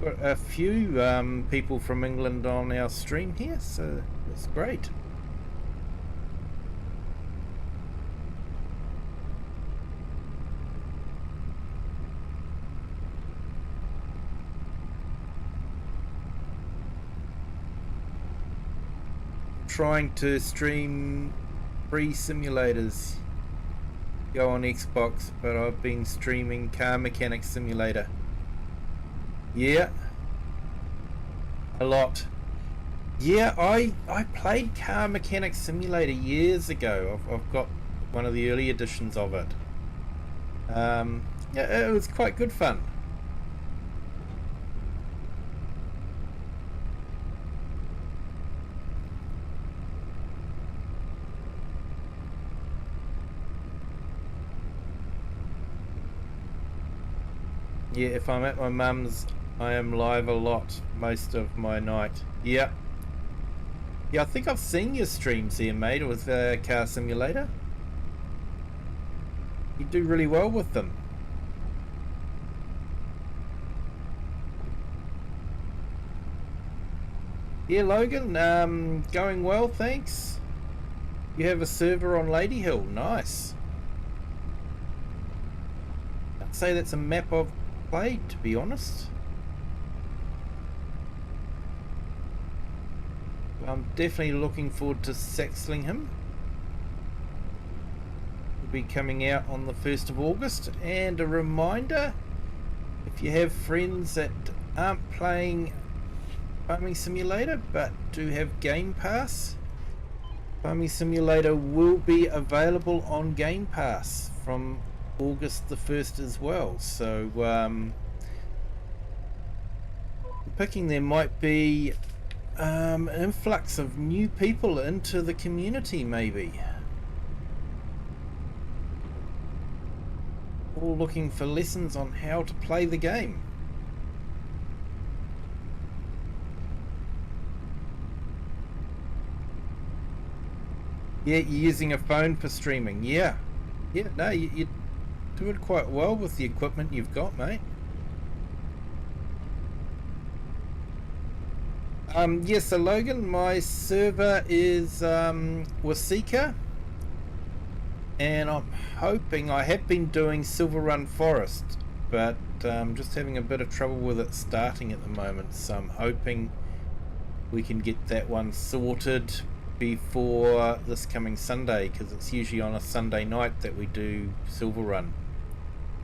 Got a few people from England on our stream here, so that's great. Trying to stream free simulators, go on Xbox, but I've been streaming Car Mechanic Simulator. Yeah, a lot. Yeah, I played Car Mechanic Simulator years ago. I've got one of the early editions of it. Yeah, it was quite good fun. Yeah, if I'm at my mum's, I am live a lot most of my night. Yeah. Yeah, I think I've seen your streams here, mate, with Car Simulator. You do really well with them. Yeah, Logan, going well, thanks. You have a server on Lady Hill, nice. I'd say that's a map I've played, to be honest. I'm definitely looking forward to Saxling him. Will be coming out on the 1st of August. And a reminder, if you have friends that aren't playing Farming Simulator but do have Game Pass, Farming Simulator will be available on Game Pass from August the 1st as well. So picking there might be an influx of new people into the community, maybe all looking for lessons on how to play the game. Yeah, you're using a phone for streaming. Yeah, no, you're doing quite well with the equipment you've got, mate. Yes, so Logan, my server is Wasika, and I'm hoping, I have been doing Silver Run Forest, but just having a bit of trouble with it starting at the moment, so I'm hoping we can get that one sorted before this coming Sunday, because it's usually on a Sunday night that we do Silver Run,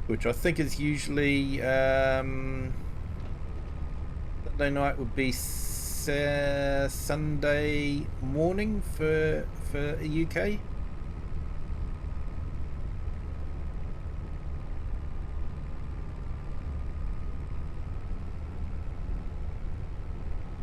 which I think is usually Sunday night would be Sunday morning for UK.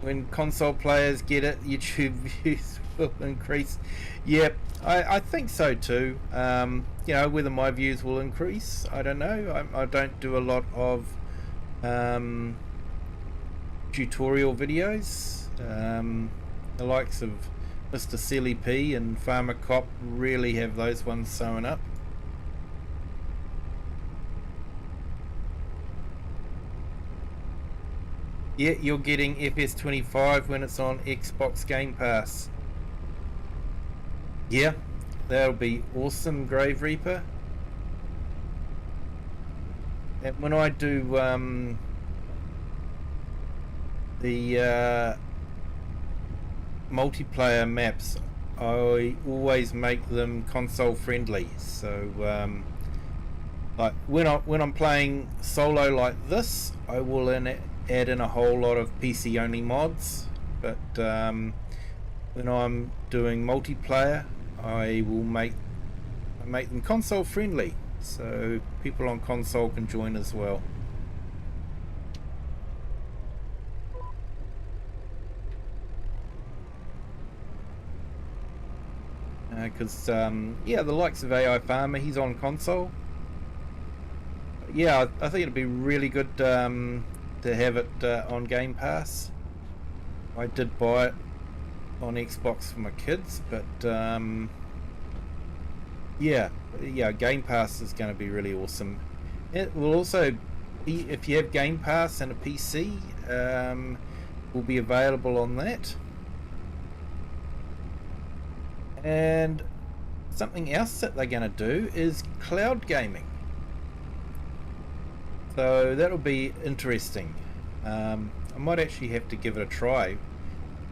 When console players get it, YouTube views will increase. Yep, I think so too. You know, whether my views will increase, I don't know. I don't do a lot of tutorial videos. The likes of Mr. Silly P and Farmer Cop really have those ones sewn up. Yeah, you're getting FS25 when it's on Xbox Game Pass. Yeah, that'll be awesome, Grave Reaper. And when I do the multiplayer maps, I always make them console friendly. So like when I'm playing solo like this, I will add in a whole lot of PC only mods, but when I'm doing multiplayer, I will make them console friendly, so people on console can join as well. Because yeah, the likes of AI Farmer, he's on console. Yeah, I think it'd be really good to have it on Game Pass. I did buy it on Xbox for my kids, but yeah, Game Pass is going to be really awesome. It will also be, if you have Game Pass and a PC, will be available on that. And something else that they're going to do is cloud gaming. So that'll be interesting. I might actually have to give it a try.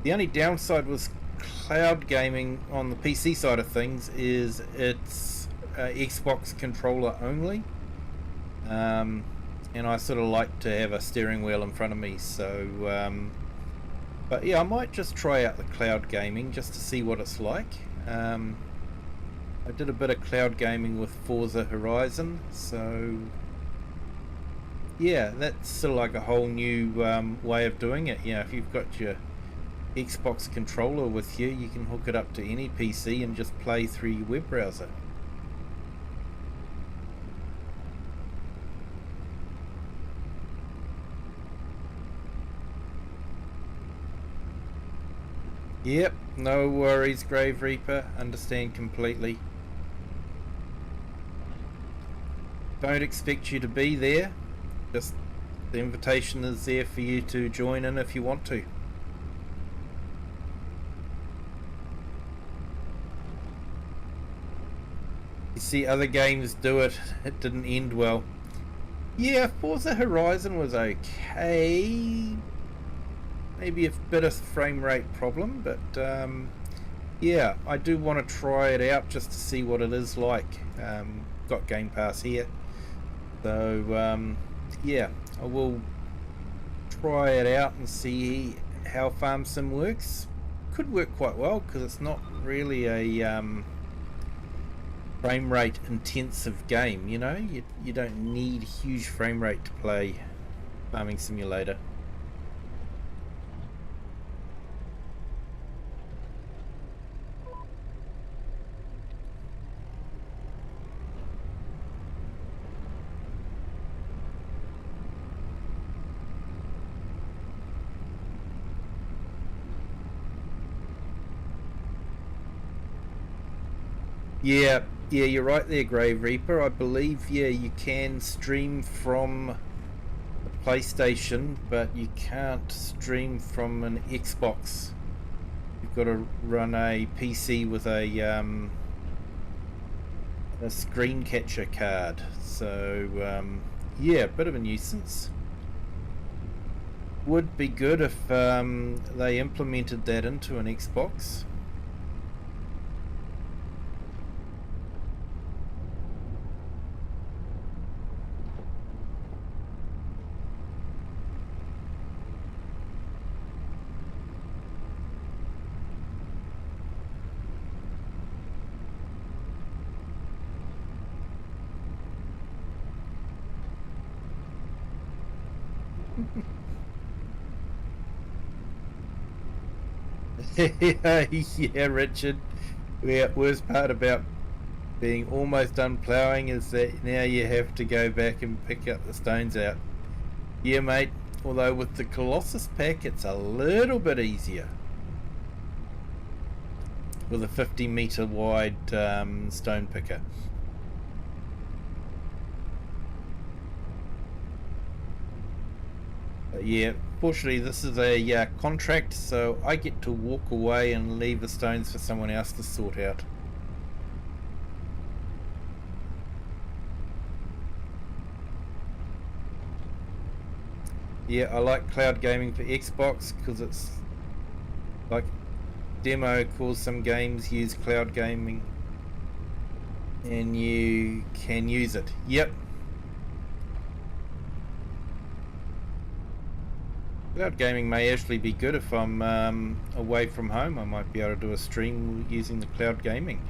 The only downside with cloud gaming on the PC side of things is it's Xbox controller only. And I sort of like to have a steering wheel in front of me, so but yeah, I might just try out the cloud gaming just to see what it's like. I did a bit of cloud gaming with Forza Horizon, so yeah, that's sort of like a whole new way of doing it. You know, if you've got your Xbox controller with you, you can hook it up to any PC and just play through your web browser. Yep, no worries, Grave Reaper, understand completely. Don't expect you to be there, just the invitation is there for you to join in if you want to. You see other games do it, it didn't end well. Yeah, Forza Horizon was okay. Maybe a bit of frame rate problem, but yeah, I do want to try it out just to see what it is like. Got Game Pass here, so yeah, I will try it out and see how Farm Sim works. Could work quite well because it's not really a frame rate intensive game, you know. You don't need huge frame rate to play Farming Simulator. Yeah, you're right there, Grave Reaper. I believe, yeah, you can stream from the PlayStation, but you can't stream from an Xbox. You've got to run a PC with a screen catcher card. So, yeah, bit of a nuisance. would be good if they implemented that into an Xbox. Yeah, Richard. The worst part about being almost done ploughing is that now you have to go back and pick up the stones out. Yeah, mate. Although with the Colossus pack, it's a little bit easier. With a 50-meter wide stone picker. Yeah, fortunately this is a contract, so I get to walk away and leave the stones for someone else to sort out. Yeah, I like cloud gaming for Xbox because it's like demo calls some games use cloud gaming and you can use it. Yep. Cloud gaming may actually be good if I'm away from home. I might be able to do a stream using the cloud gaming.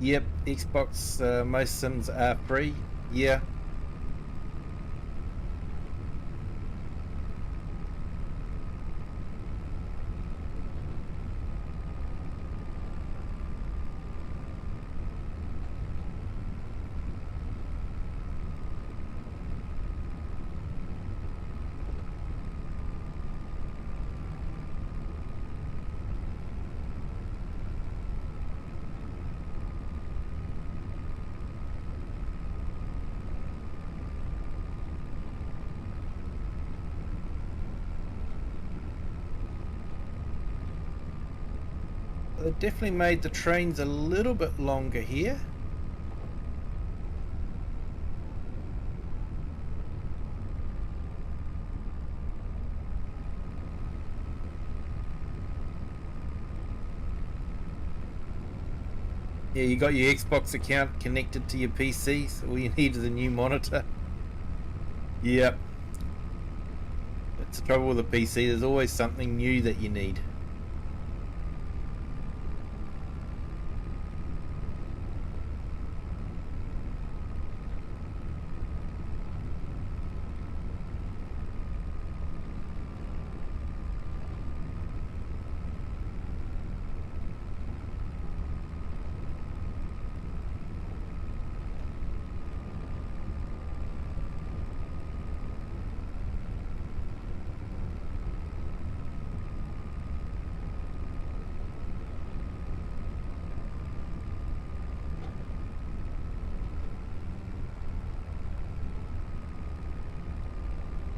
Yep, Xbox, most sims are free. Yeah. They definitely made the trains a little bit longer here. Yeah, you got your Xbox account connected to your PC, so all you need is a new monitor. Yep. That's the trouble with a PC, there's always something new that you need.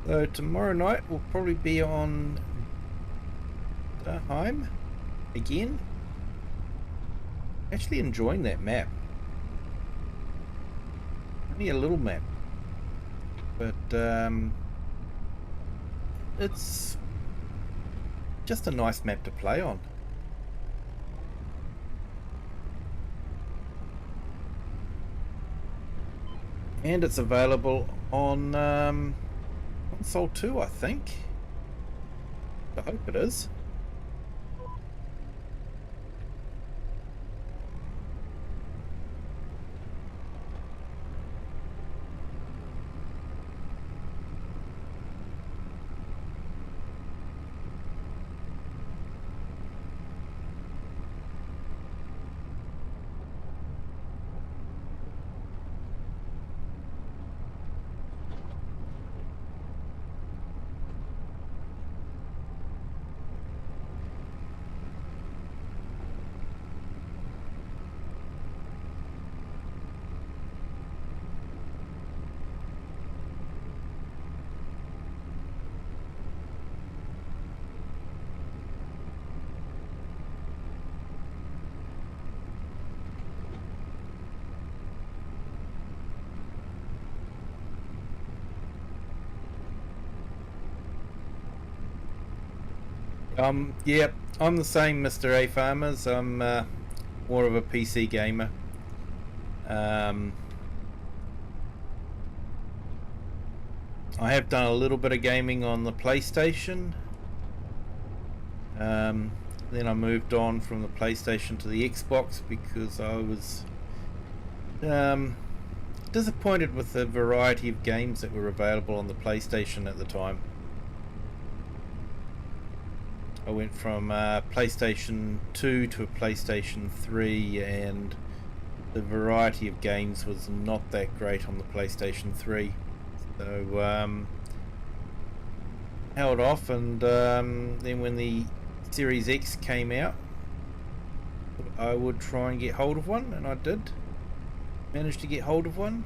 So tomorrow night we'll probably be on Heim again. Actually enjoying that map. Only a little map, but it's just a nice map to play on. And it's available on console 2, I think. I hope it is. Yeah, I'm the same, Mr. A Farmers. I'm more of a PC gamer. I have done a little bit of gaming on the PlayStation. Then I moved on from the PlayStation to the Xbox because I was disappointed with the variety of games that were available on the PlayStation at the time. I went from PlayStation 2 to a PlayStation 3, and the variety of games was not that great on the PlayStation 3. So held off, and then when the Series X came out, I would try and get hold of one, and I did manage to get hold of one.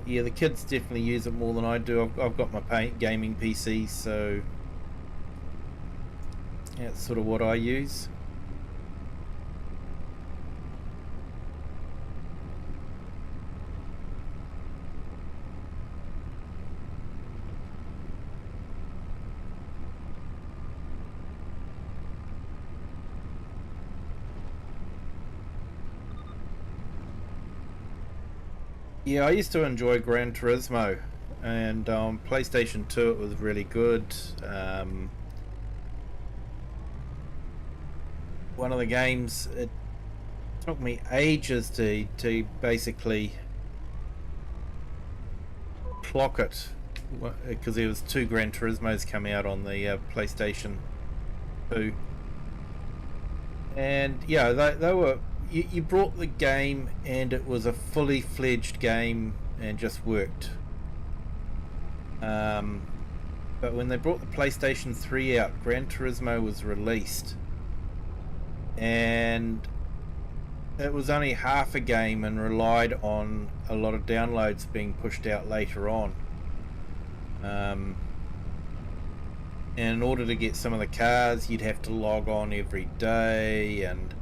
Yeah, the kids definitely use it more than I do. I've got my gaming PC, so that's sort of what I use. Yeah, I used to enjoy Gran Turismo, and on PlayStation 2 it was really good. One of the games, it took me ages to basically clock it, because there was 2 Gran Turismos coming out on the PlayStation 2. And yeah, they were... You brought the game and it was a fully fledged game and just worked. But when they brought the PlayStation 3 out, Gran Turismo was released, and it was only half a game and relied on a lot of downloads being pushed out later on. And in order to get some of the cars, you'd have to log on every day, and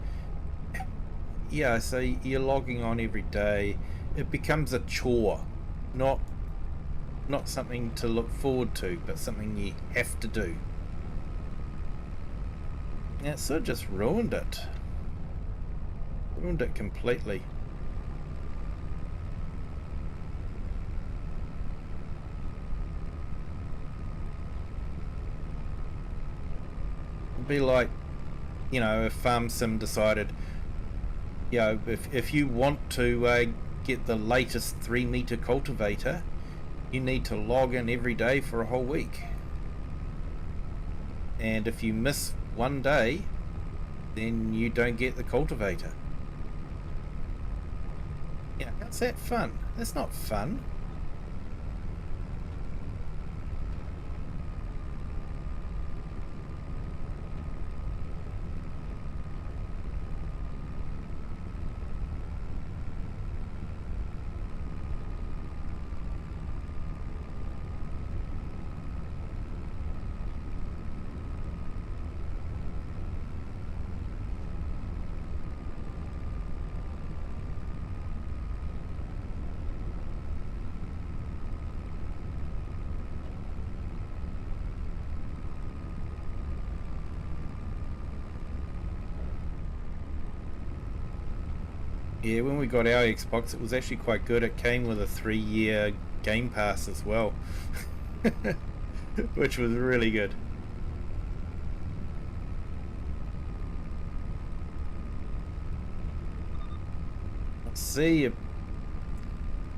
yeah, so you're logging on every day. It becomes a chore, not something to look forward to, but something you have to do. Yeah, it sort of just ruined it. Ruined it completely. It'd be like, you know, if Sim decided, you know, if you want to get the latest 3-meter cultivator, you need to log in every day for a whole week. And if you miss one day, then you don't get the cultivator. Yeah, how's that fun? That's not fun. Yeah, when we got our Xbox, it was actually quite good. It came with a 3-year Game Pass as well, which was really good. Let's see,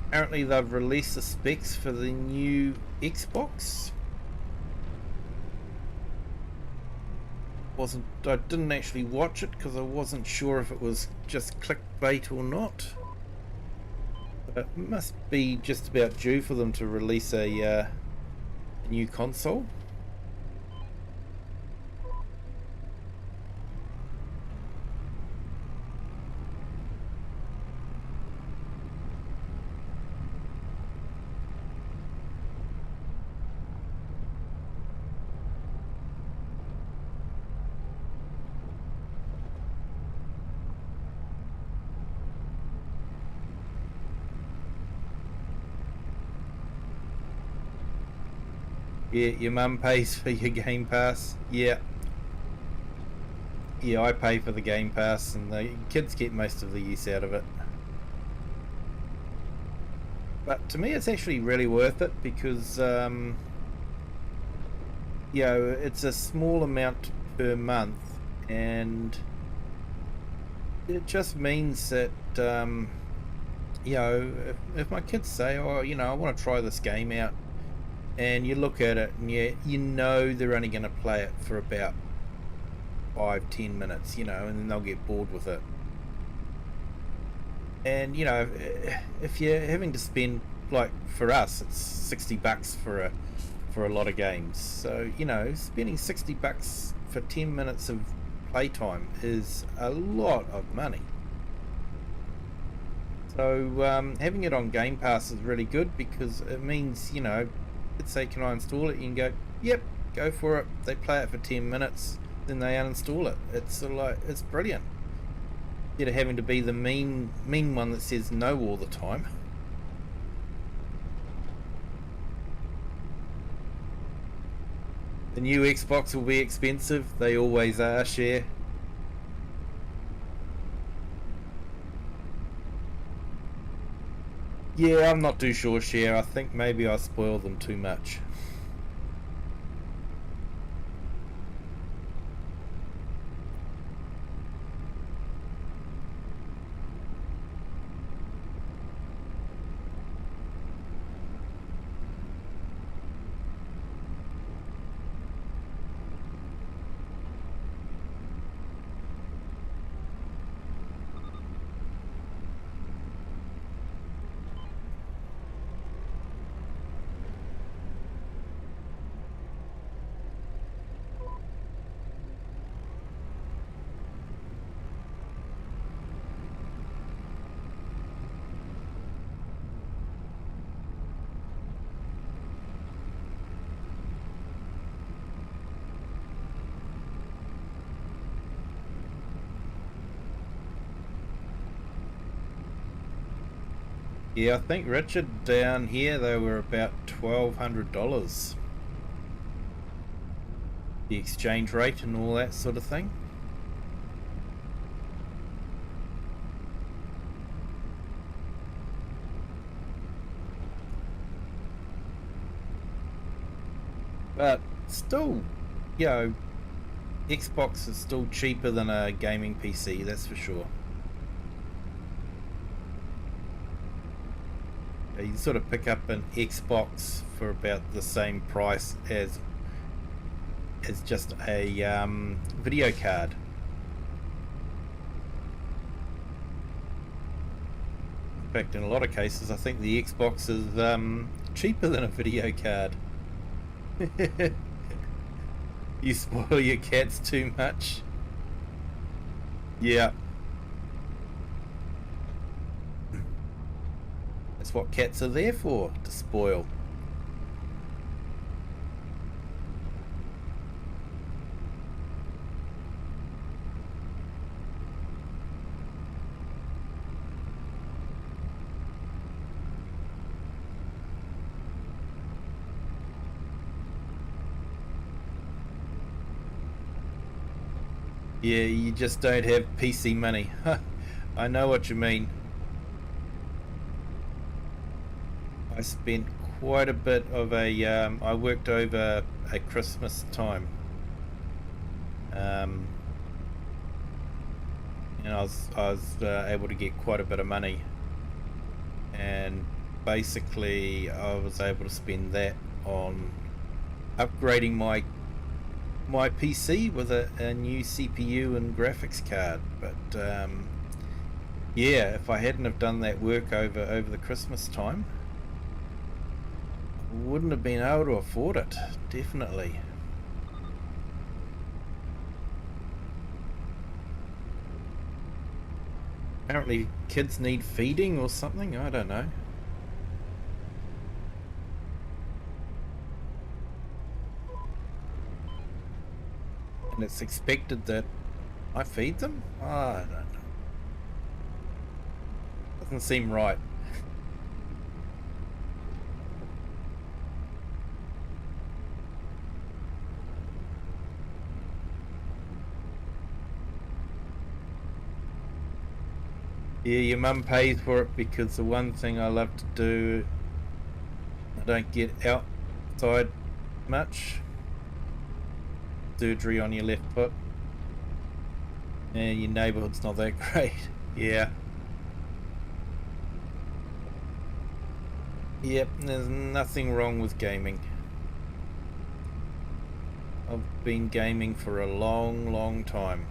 apparently they've released the specs for the new Xbox. I didn't actually watch it because I wasn't sure if it was just clickbait or not. But it must be just about due for them to release a new console. Yeah, your mum pays for your Game Pass. Yeah. Yeah, I pay for the Game Pass, and the kids get most of the use out of it. But to me, it's actually really worth it because, it's a small amount per month, and it just means that, if my kids say, oh, I want to try this game out, and you look at it, and you know they're only going to play it for about 5-10 minutes, and then they'll get bored with it. And if you're having to spend, like for us, it's $60 for a lot of games. So spending $60 for 10 minutes of playtime is a lot of money. So having it on Game Pass is really good because it means let's say, can I install it? You can go, yep, go for it. They play it for 10 minutes, then they uninstall it. It's it's brilliant. Instead of having to be the mean one that says no all the time. The new Xbox will be expensive. They always are, Share. Yeah, I'm not too sure, Share. I think maybe I spoil them too much. Yeah, I think Richard down here they were about $1,200. The exchange rate and all that sort of thing. But still, Xbox is still cheaper than a gaming PC, that's for sure. You sort of pick up an Xbox for about the same price as just a video card. In fact, in a lot of cases, I think the Xbox is cheaper than a video card. You spoil your cats too much. Yeah. That's what cats are there for, to spoil. Yeah, you just don't have PC money. I know what you mean. I spent quite a bit of I worked over a Christmas time. And I was able to get quite a bit of money. And basically I was able to spend that on upgrading my PC with a new CPU and graphics card. But yeah, if I hadn't have done that work over the Christmas time, I wouldn't have been able to afford it. Definitely. Apparently kids need feeding or something, I don't know. And it's expected that I feed them? I don't know. Doesn't seem right. Yeah, your mum pays for it because the one thing I love to do, I don't get outside much. Surgery on your left foot. And your neighbourhood's not that great. Yeah. Yep, there's nothing wrong with gaming. I've been gaming for a long time.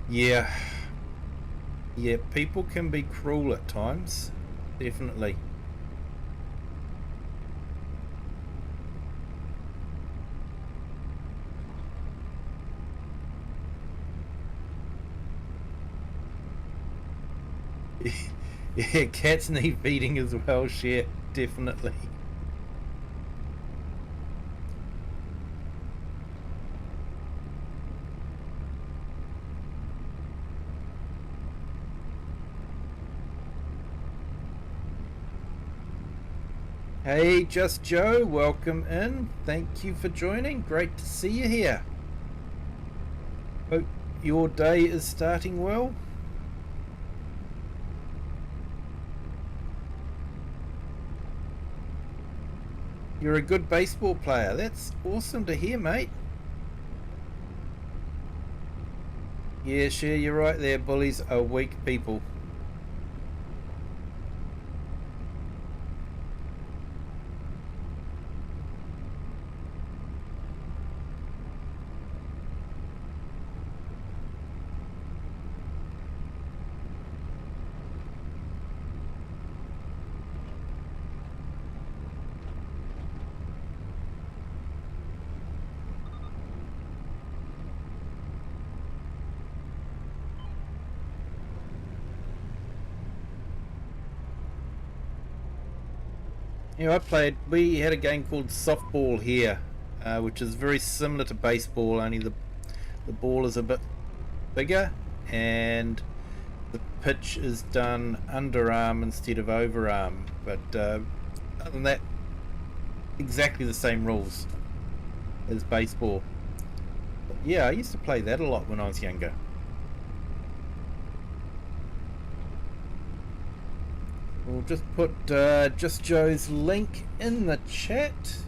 Yeah. Yeah, people can be cruel at times. Definitely. Yeah, cats need feeding as well, shit, definitely. Hey, Just Joe, welcome in. Thank you for joining. Great to see you here. Hope your day is starting well. You're a good baseball player. That's awesome to hear, mate. Yeah, sure, you're right there. Bullies are weak people. Yeah, we had a game called softball here, which is very similar to baseball, only the ball is a bit bigger and the pitch is done underarm instead of overarm. But other than that, exactly the same rules as baseball. But yeah, I used to play that a lot when I was younger. We'll just put Just Joe's link in the chat.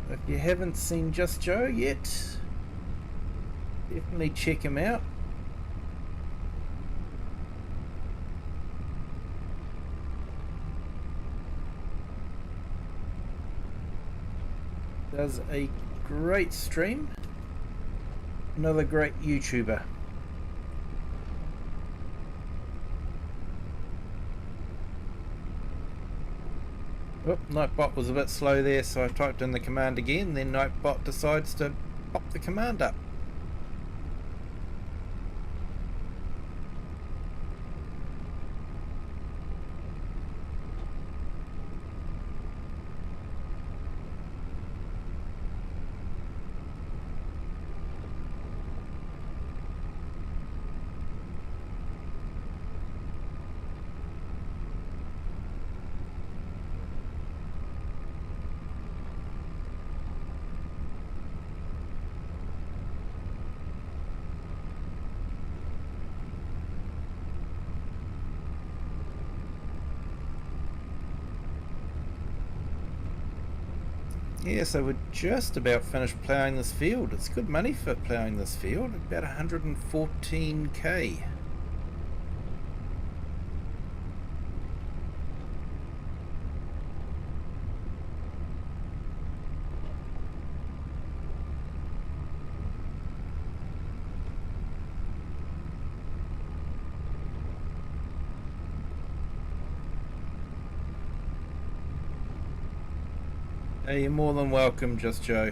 If you haven't seen Just Joe yet, definitely check him out. Does a great stream. Another great YouTuber. Oh, Nightbot was a bit slow there, so I typed in the command again, then Nightbot decides to pop the command up. Yeah, so we're just about finished ploughing this field. It's good money for ploughing this field, about 114k. Hey, you're more than welcome, Just Joe.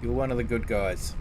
You're one of the good guys.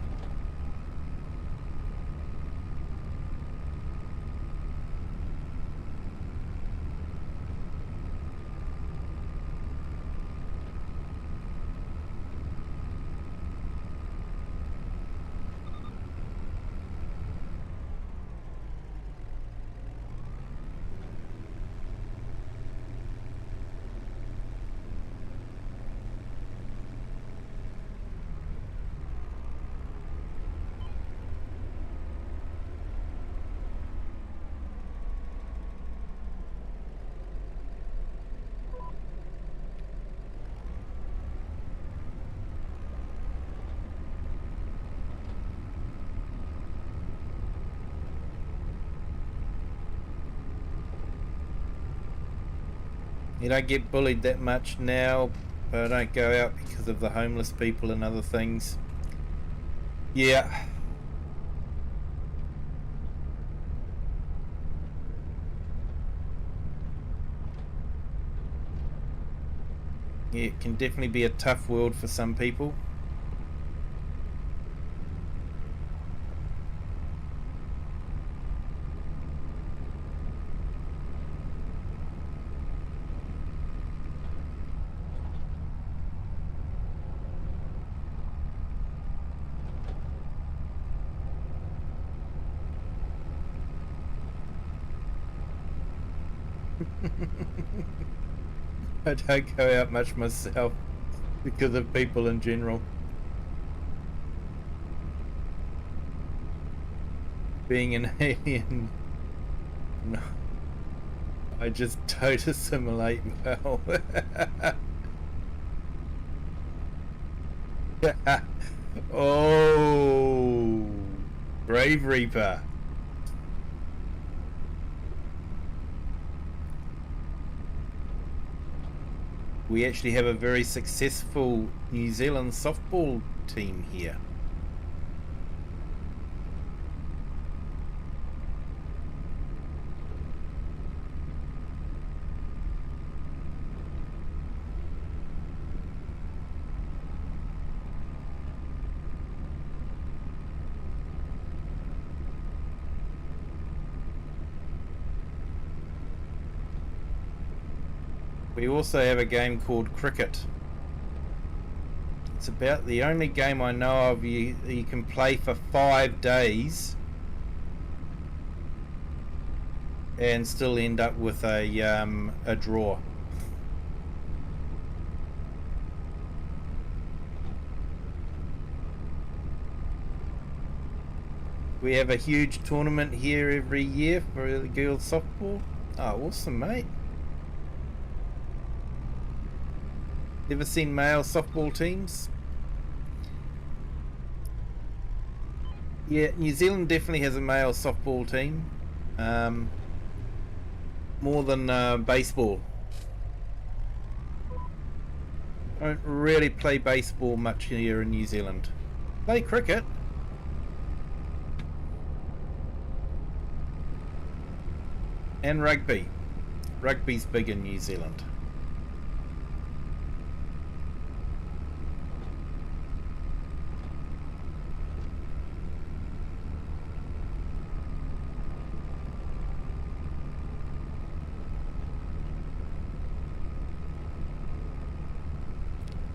You don't get bullied that much now, but I don't go out because of the homeless people and other things. Yeah. Yeah, it can definitely be a tough world for some people. I don't go out much myself because of people in general. Being an alien, no, I just don't assimilate well. Oh, Grave Reaper. We actually have a very successful New Zealand softball team here. We also have a game called cricket. It's about the only game I know of you can play for 5 days and still end up with a draw. We have a huge tournament here every year for the girls softball. Oh, awesome, mate. Ever seen male softball teams? Yeah, New Zealand definitely has a male softball team. More than baseball. I don't really play baseball much here in New Zealand. Play cricket. And rugby. Rugby's big in New Zealand.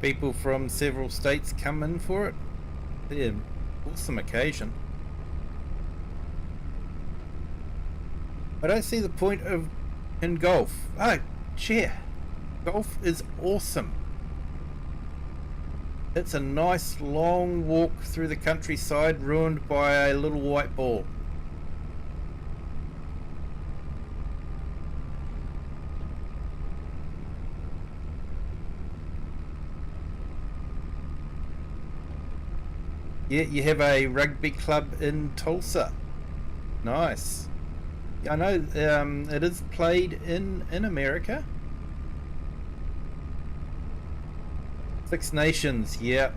People from several states come in for it. Yeah, awesome occasion. I don't see the point of in golf. Oh, chair. Golf is awesome. It's a nice long walk through the countryside ruined by a little white ball. Yeah, you have a rugby club in Tulsa. Nice. I know it is played in America. Six Nations, yeah.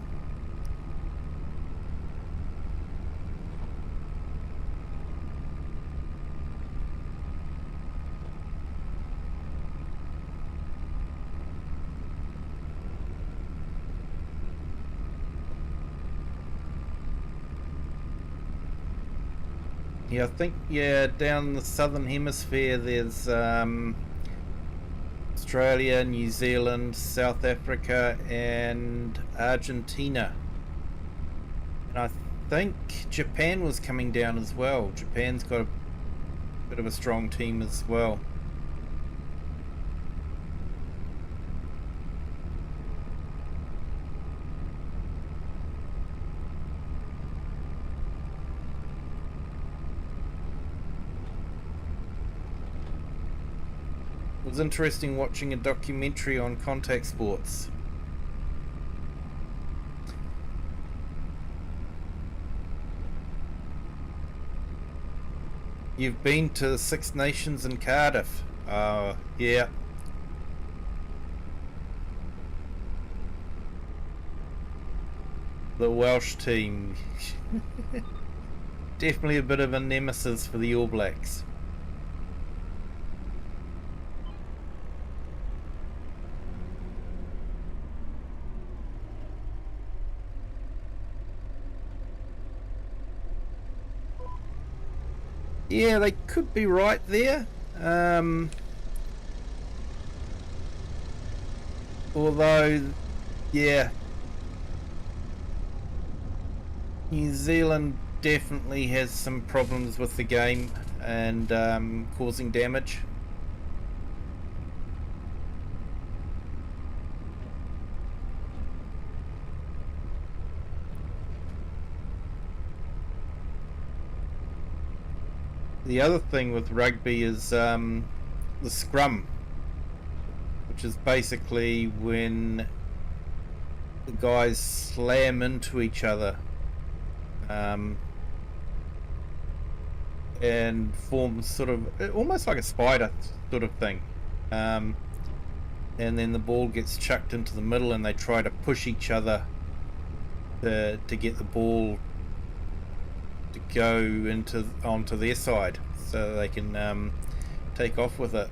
Yeah, I think, down the southern hemisphere there's Australia, New Zealand, South Africa and Argentina. And I think Japan was coming down as well. Japan's got a bit of a strong team as well. It was interesting watching a documentary on contact sports. You've been to the Six Nations in Cardiff? Yeah. the Welsh team. Definitely a bit of a nemesis for the All Blacks. Yeah, they could be right there. Although, yeah, New Zealand definitely has some problems with the game and causing damage. The other thing with rugby is the scrum, which is basically when the guys slam into each other and form sort of almost like a spider sort of thing, and then the ball gets chucked into the middle and they try to push each other to get the ball to go onto their side so they can take off with it.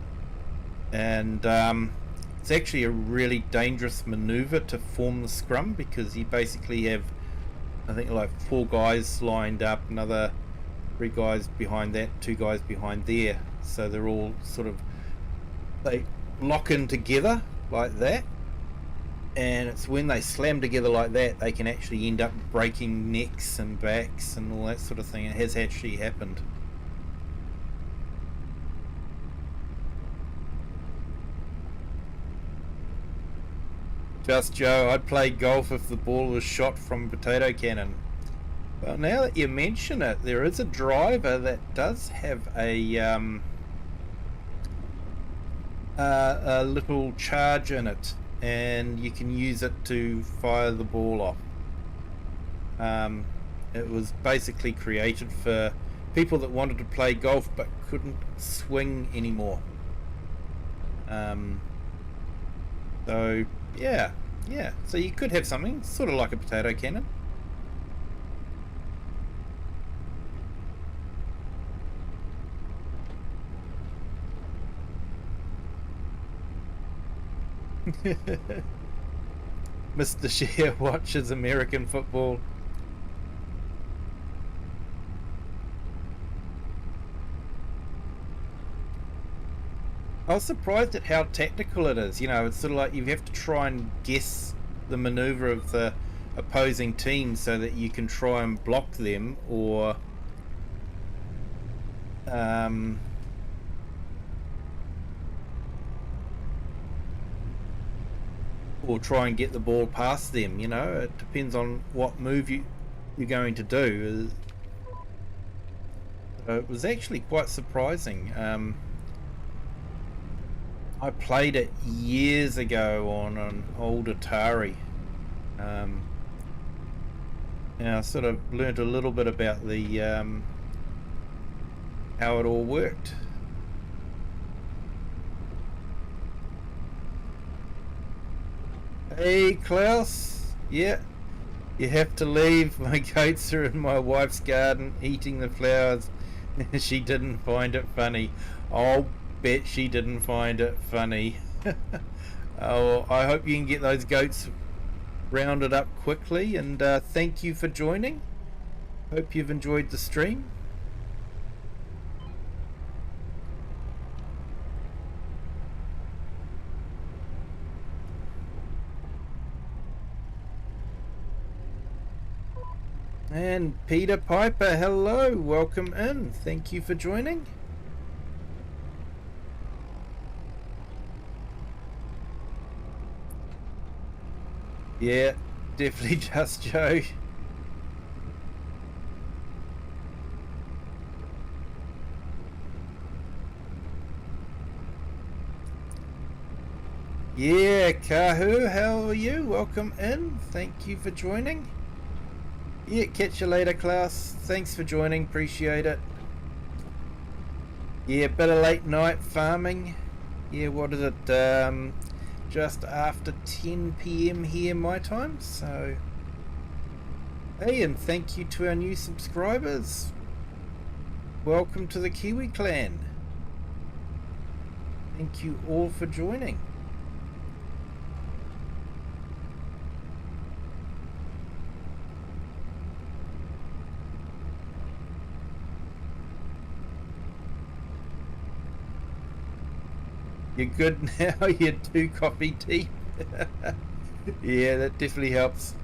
And it's actually a really dangerous maneuver to form the scrum, because you basically have, I think, like 4 guys lined up, another 3 guys behind that, 2 guys behind there, so they're all sort of, they lock in together like that, and it's when they slam together like that they can actually end up breaking necks and backs and all that sort of thing. It has actually happened. Just Joe, I'd play golf if the ball was shot from a potato cannon. Well, now that you mention it, there is a driver that does have a little charge in it, and you can use it to fire the ball off. It was basically created for people that wanted to play golf but couldn't swing anymore. So yeah, so you could have something sort of like a potato cannon. Mr. Share watches American football. I was surprised at how tactical it is. You know, it's sort of like you have to try and guess the maneuver of the opposing team so that you can try and block them, or try and get the ball past them. You know, it depends on what move you're going to do. It was actually quite surprising. I played it years ago on an old Atari. And I sort of learnt a little bit about the how it all worked. Hey Klaus, yeah, you have to leave. My goats are in my wife's garden eating the flowers. She didn't find it funny. I'll bet she didn't find it funny. Oh, I hope you can get those goats rounded up quickly, and thank you for joining. Hope you've enjoyed the stream. And Peter Piper, hello, welcome in. Thank you for joining. Yeah, definitely Just Joe. Yeah, Kahu, how are you? Welcome in. Thank you for joining. Yeah, catch you later, Klaus. Thanks for joining. Appreciate it. Yeah, bit of late night farming. Yeah, what is it? Just after 10 PM here my time, so Hey, and thank you to our new subscribers. Welcome to the Kiwi clan. Thank you all for joining. You're good now, you're 2 coffee deep. Yeah, that definitely helps.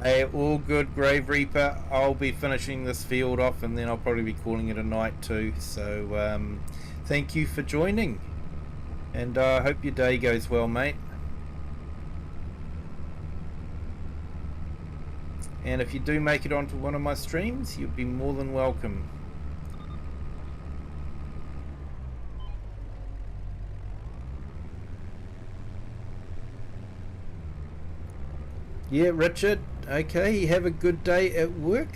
Hey, all good, Grave Reaper. I'll be finishing this field off and then I'll probably be calling it a night too. So thank you for joining, and I hope your day goes well, mate. And if you do make it onto one of my streams, you'll be more than welcome. Yeah, Richard. Okay, have a good day at work.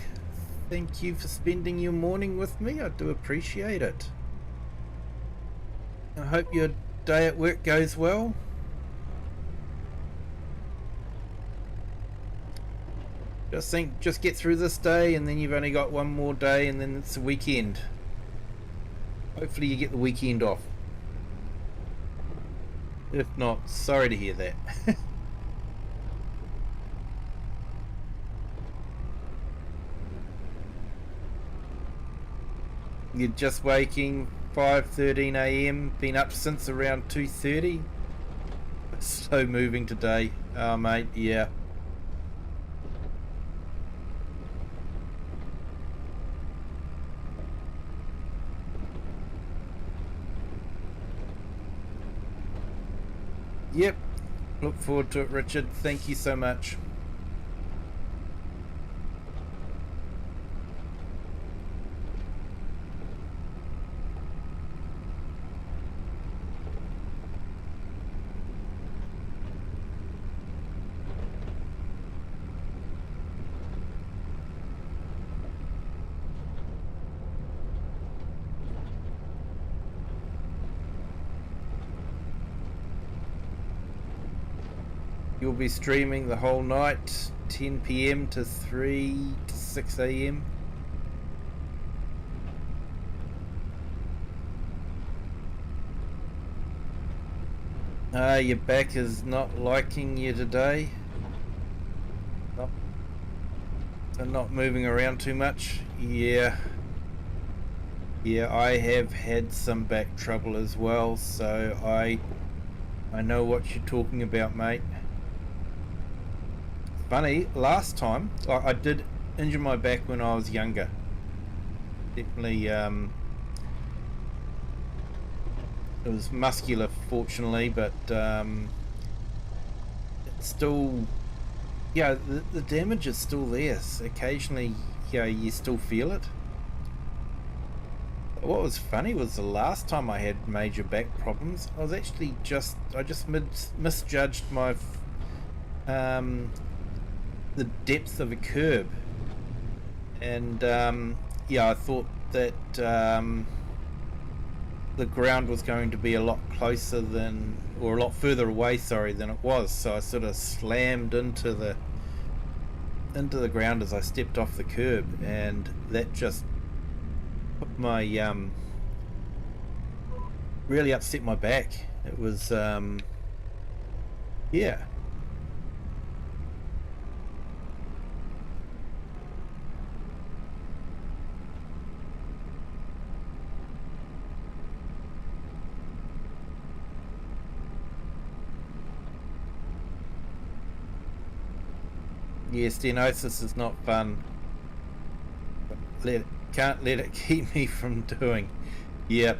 Thank you for spending your morning with me. I do appreciate it. I hope your day at work goes well. Just get through this day, and then you've only got one more day, and then it's the weekend. Hopefully you get the weekend off. If not, sorry to hear that. You're just waking 5:13 a.m. Been up since around 2:30. Slow moving today. Oh, mate, yeah. Yep. Look forward to it, Richard. Thank you so much. You'll be streaming the whole night, 10 p.m. to 3 to 6 a.m. Your back is not liking you today. Not moving around too much. Yeah, I have had some back trouble as well, so I know what you're talking about, mate. Funny, last time I did injure my back when I was younger. Definitely, it was muscular, fortunately, but it's still, yeah, the damage is still there. So occasionally, yeah, you still feel it. What was funny was the last time I had major back problems, I was actually I just misjudged my the depth of a curb, and yeah, I thought that the ground was going to be a lot closer than, or a lot further away, sorry, than it was. So I sort of slammed into the ground as I stepped off the curb, and that just put my really upset my back. It was yeah. Yeah, stenosis is not fun. Can't let it keep me from doing. Yep,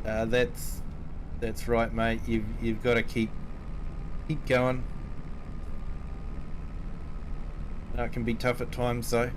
that's right, mate. You've got to keep going. It can be tough at times, though.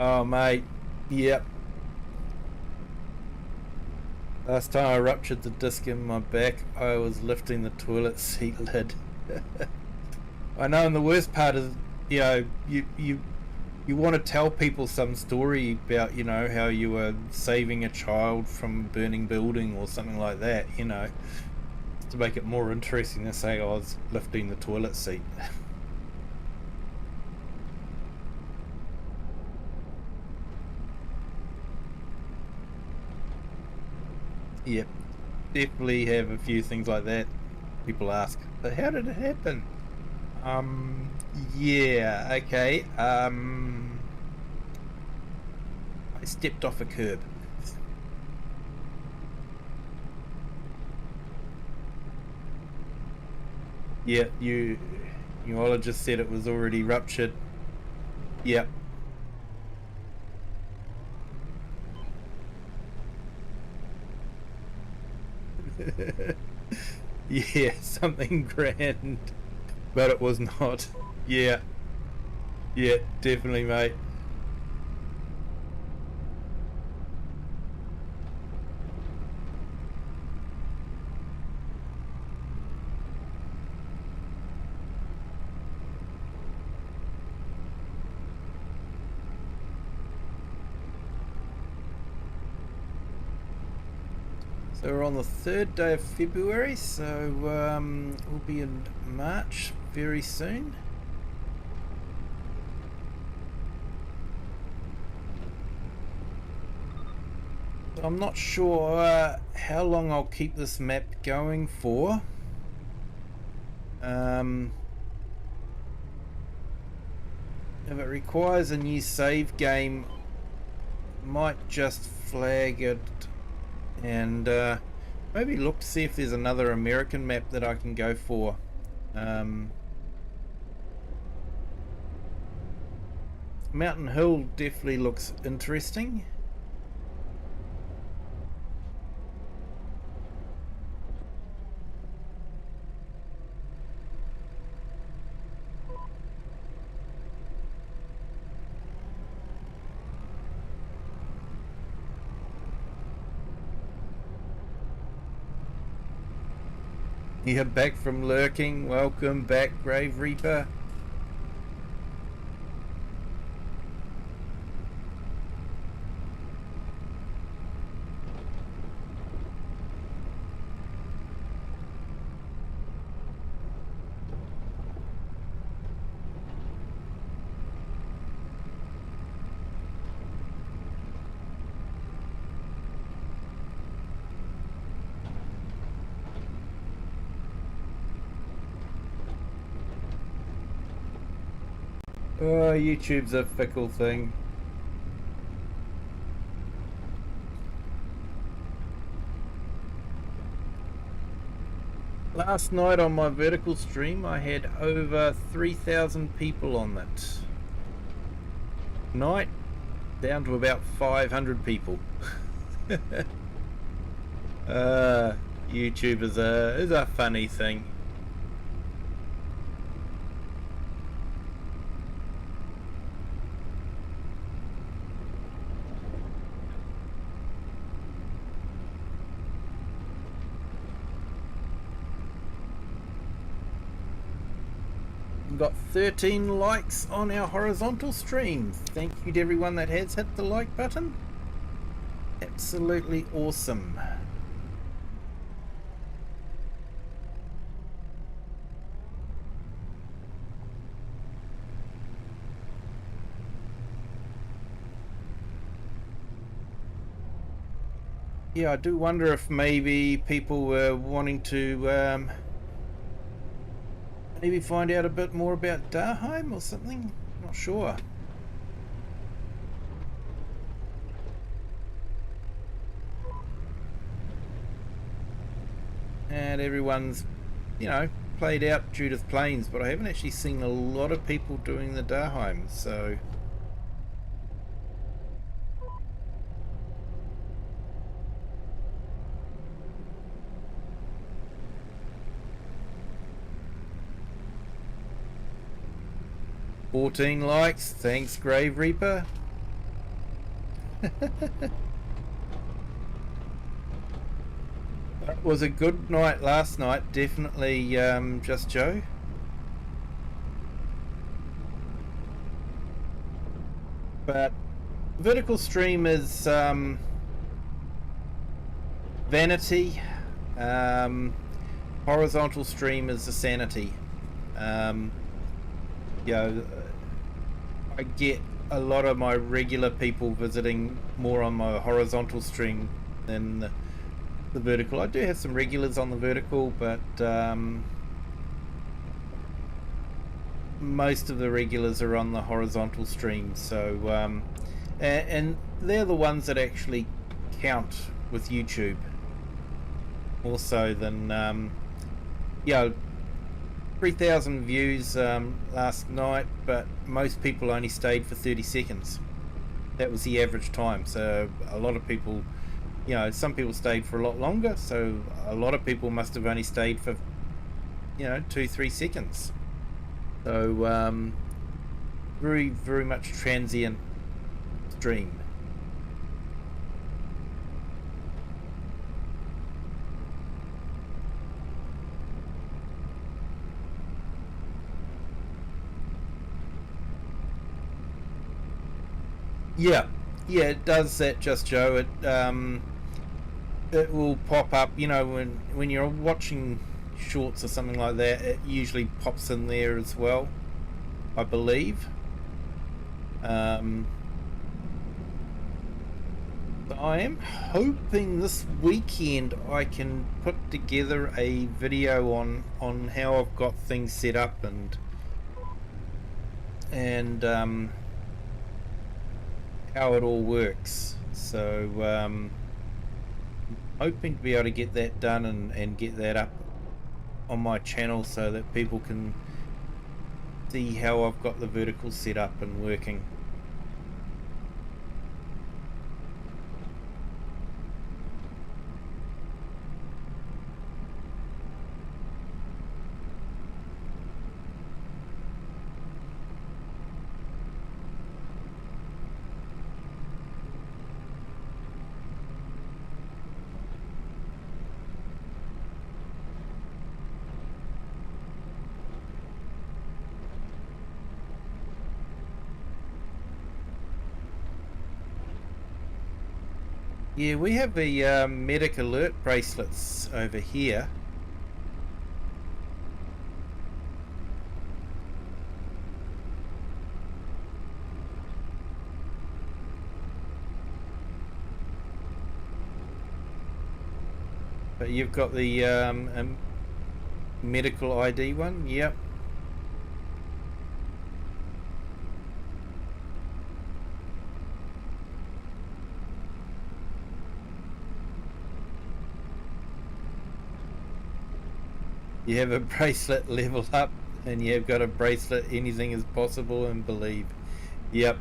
Oh, mate. Yep. Last time I ruptured the disc in my back, I was lifting the toilet seat lid. I know, and the worst part is, you know, you want to tell people some story about, you know, how you were saving a child from a burning building or something like that, you know, to make it more interesting than say I was lifting the toilet seat. Yep, definitely have a few things like that. People ask, but how did it happen? Yeah, okay. I stepped off a curb. Yeah, urologist said it was already ruptured. Yep. Yeah, something grand, but it was not. Yeah, yeah, definitely, mate. So we're on the 3rd day of February, so we'll be in March very soon. I'm not sure how long I'll keep this map going for. If it requires a new save game, might just flag it and maybe look to see if there's another American map that I can go for. Mountain Hill definitely looks interesting. You're back from lurking. Welcome back, Grave Reaper. Oh, YouTube's a fickle thing. Last night on my vertical stream, I had over 3,000 people on it. Tonight, down to about 500 people. YouTube is a funny thing. Got 13 likes on our horizontal stream. Thank you to everyone that has hit the like button. Absolutely awesome. Yeah, I do wonder if maybe people were wanting to maybe find out a bit more about Darheim or something. Not sure. And everyone's, you know, played out Judith Plains, but I haven't actually seen a lot of people doing the Darheim, so... "14 likes, thanks Grave Reaper." It was a good night last night, definitely, Just Joe. But vertical stream is vanity. Horizontal stream is a sanity. You know, I get a lot of my regular people visiting more on my horizontal stream than the vertical. I do have some regulars on the vertical, but most of the regulars are on the horizontal stream. So and they're the ones that actually count with YouTube more so than 3,000 views last night, but most people only stayed for 30 seconds. That was the average time. So a lot of people, some people stayed for a lot longer, so a lot of people must have only stayed for 2-3 seconds. So very, very much transient stream. Yeah, it does that, Just Joe. It will pop up, when you're watching shorts or something like that. It usually pops in there as well, I believe. I am hoping this weekend I can put together a video on how I've got things set up and how it all works. So hoping to be able to get that done and get that up on my channel so that people can see how I've got the vertical set up and working. Yeah, we have the medic alert bracelets over here. But you've got the medical ID one, yep. You have a bracelet level up, and you've got a bracelet anything is possible and believe. Yep.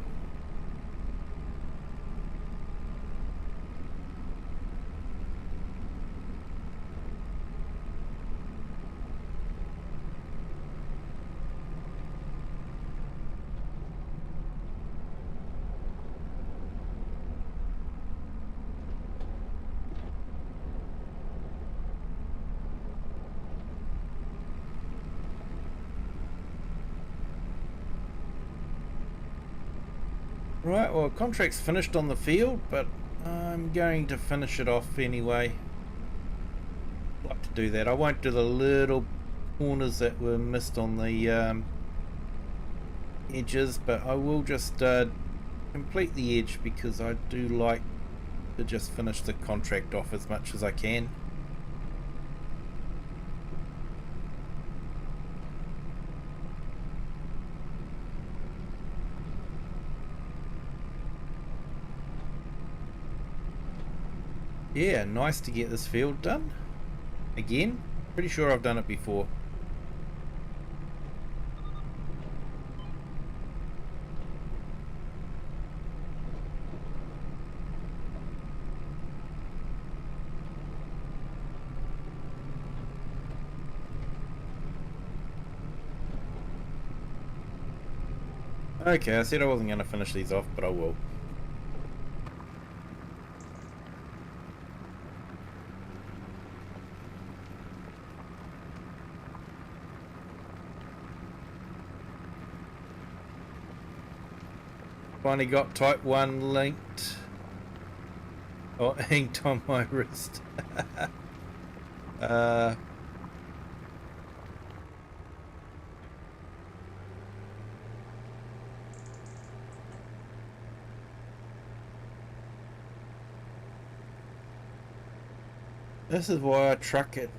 Right, well, contract's finished on the field, but I'm going to finish it off anyway. I'd like to do that. I won't do the little corners that were missed on the edges, but I will just complete the edge because I do like to just finish the contract off as much as I can. Yeah, nice to get this field done. Again, pretty sure I've done it before. Okay, I said I wasn't going to finish these off, but I will. Finally got type 1 linked. Oh, inked on my wrist. This is why I truck it,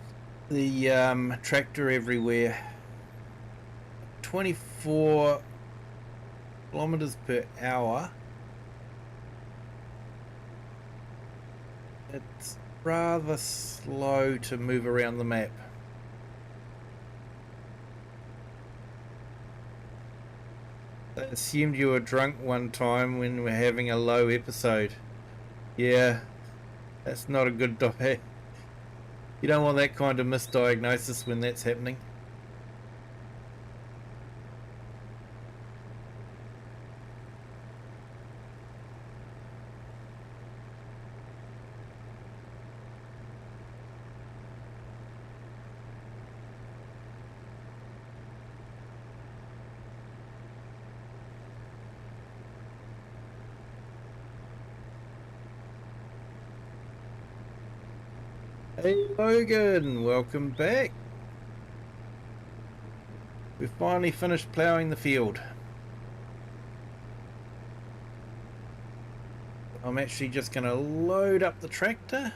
the tractor everywhere. 24 kilometers per hour. It's rather slow to move around the map. I assumed you were drunk one time when we were having a low episode. Yeah, that's not a good diet. You don't want that kind of misdiagnosis when that's happening. Hey Logan, welcome back. We've finally finished ploughing the field. I'm actually just going to load up the tractor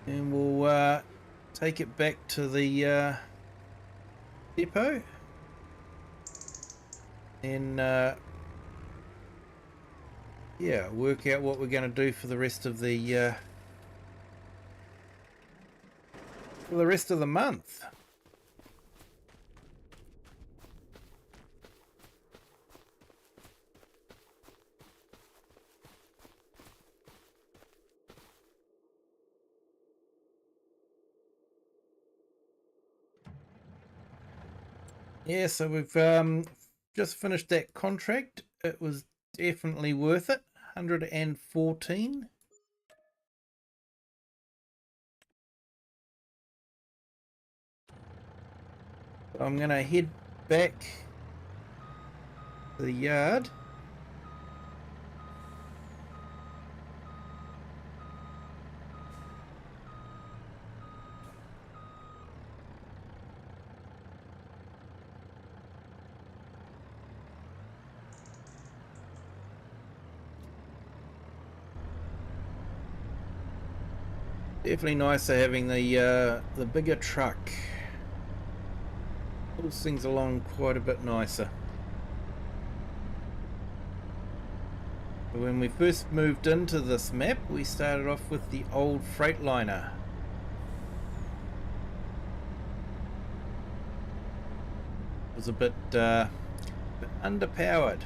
and we'll take it back to the depot and yeah, work out what we're going to do for the rest of the month. Yeah, so we've just finished that contract. It was definitely worth it. 114. So I'm going to head back to the yard. Definitely nicer having the bigger truck. Pulls things along quite a bit nicer. When we first moved into this map, we started off with the old Freightliner. It was a bit underpowered.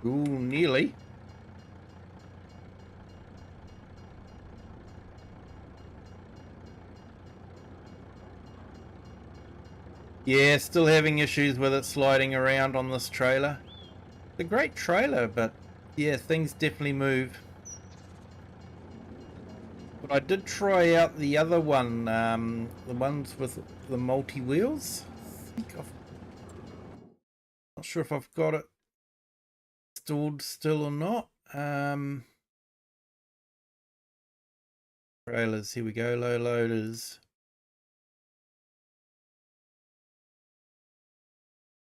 Ooh, nearly. Yeah, still having issues with it sliding around on this trailer. It's a great trailer, but yeah, things definitely move. But I did try out the other one, the ones with the multi-wheels. Not sure if I've got it installed still or not. Trailers, here we go, low loaders.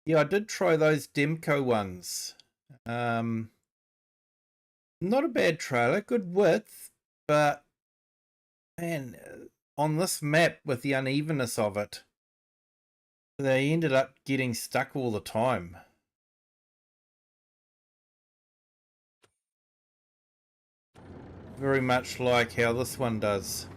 Yeah, I did try those Demco ones. Not a bad trailer, good width, but man, on this map with the unevenness of it, they ended up getting stuck all the time. very much like how this one does.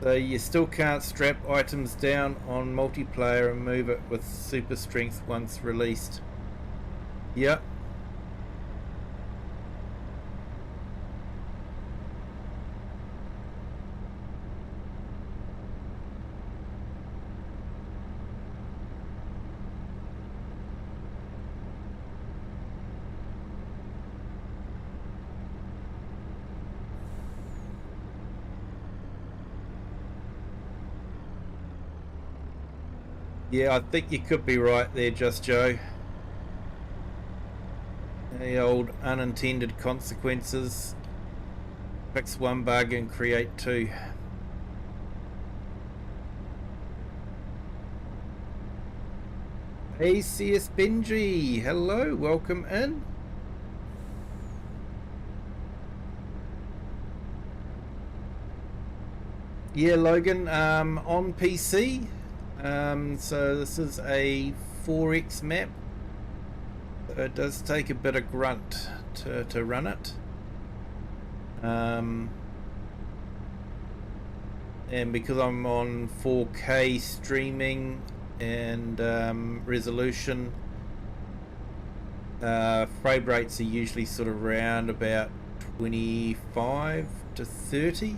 So you still can't strap items down on multiplayer and move it with super strength once released. Yep. Yeah, I think you could be right there, Just Joe. The old unintended consequences. Fix one bug and create two. Hey CS Benji, hello, welcome in. Yeah, Logan, on PC. So this is a 4x map. So it does take a bit of grunt to run it. And because I'm on 4K streaming and resolution, frame rates are usually sort of around about 25 to 30.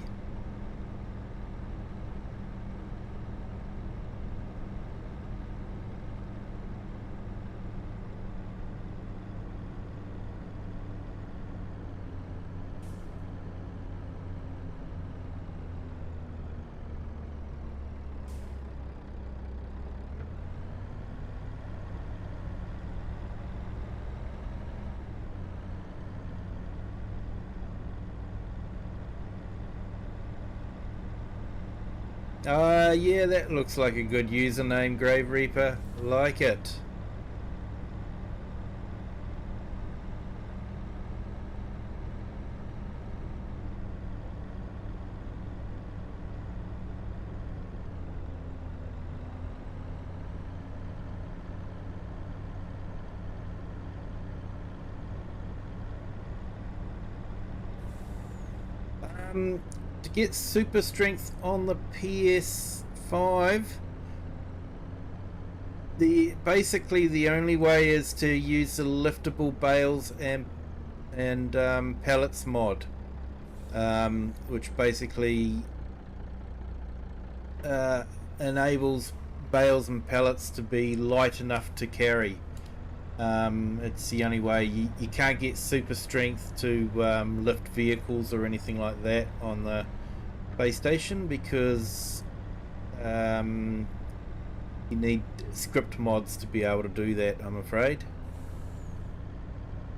Yeah, that looks like a good username, Grave Reaper. Like it. To get super strength on the PS5, basically the only way is to use the liftable bales and pallets mod, which basically enables bales and pallets to be light enough to carry. It's the only way. You can't get super strength to lift vehicles or anything like that on the base station because you need script mods to be able to do that, I'm afraid.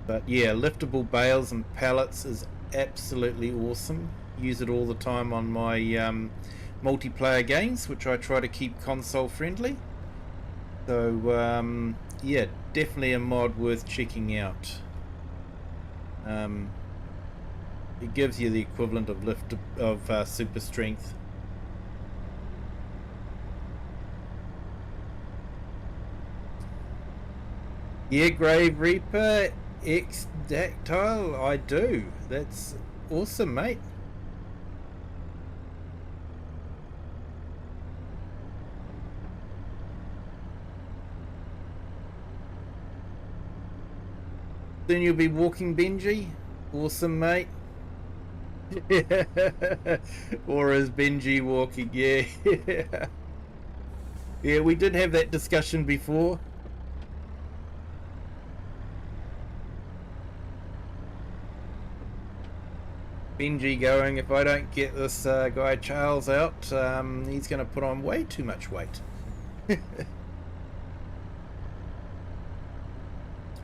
But yeah, liftable bales and pallets is absolutely awesome. Use it all the time on my multiplayer games, which I try to keep console friendly. So yeah, definitely a mod worth checking out. It gives you the equivalent of super strength. Yeah, Grave Reaper X Dactyl, I do. That's awesome, mate. Then you'll be walking Benji. Awesome, mate. Or is Benji walking? Yeah. Yeah, we did have that discussion before. Benji going, if I don't get this guy Charles out, he's going to put on way too much weight.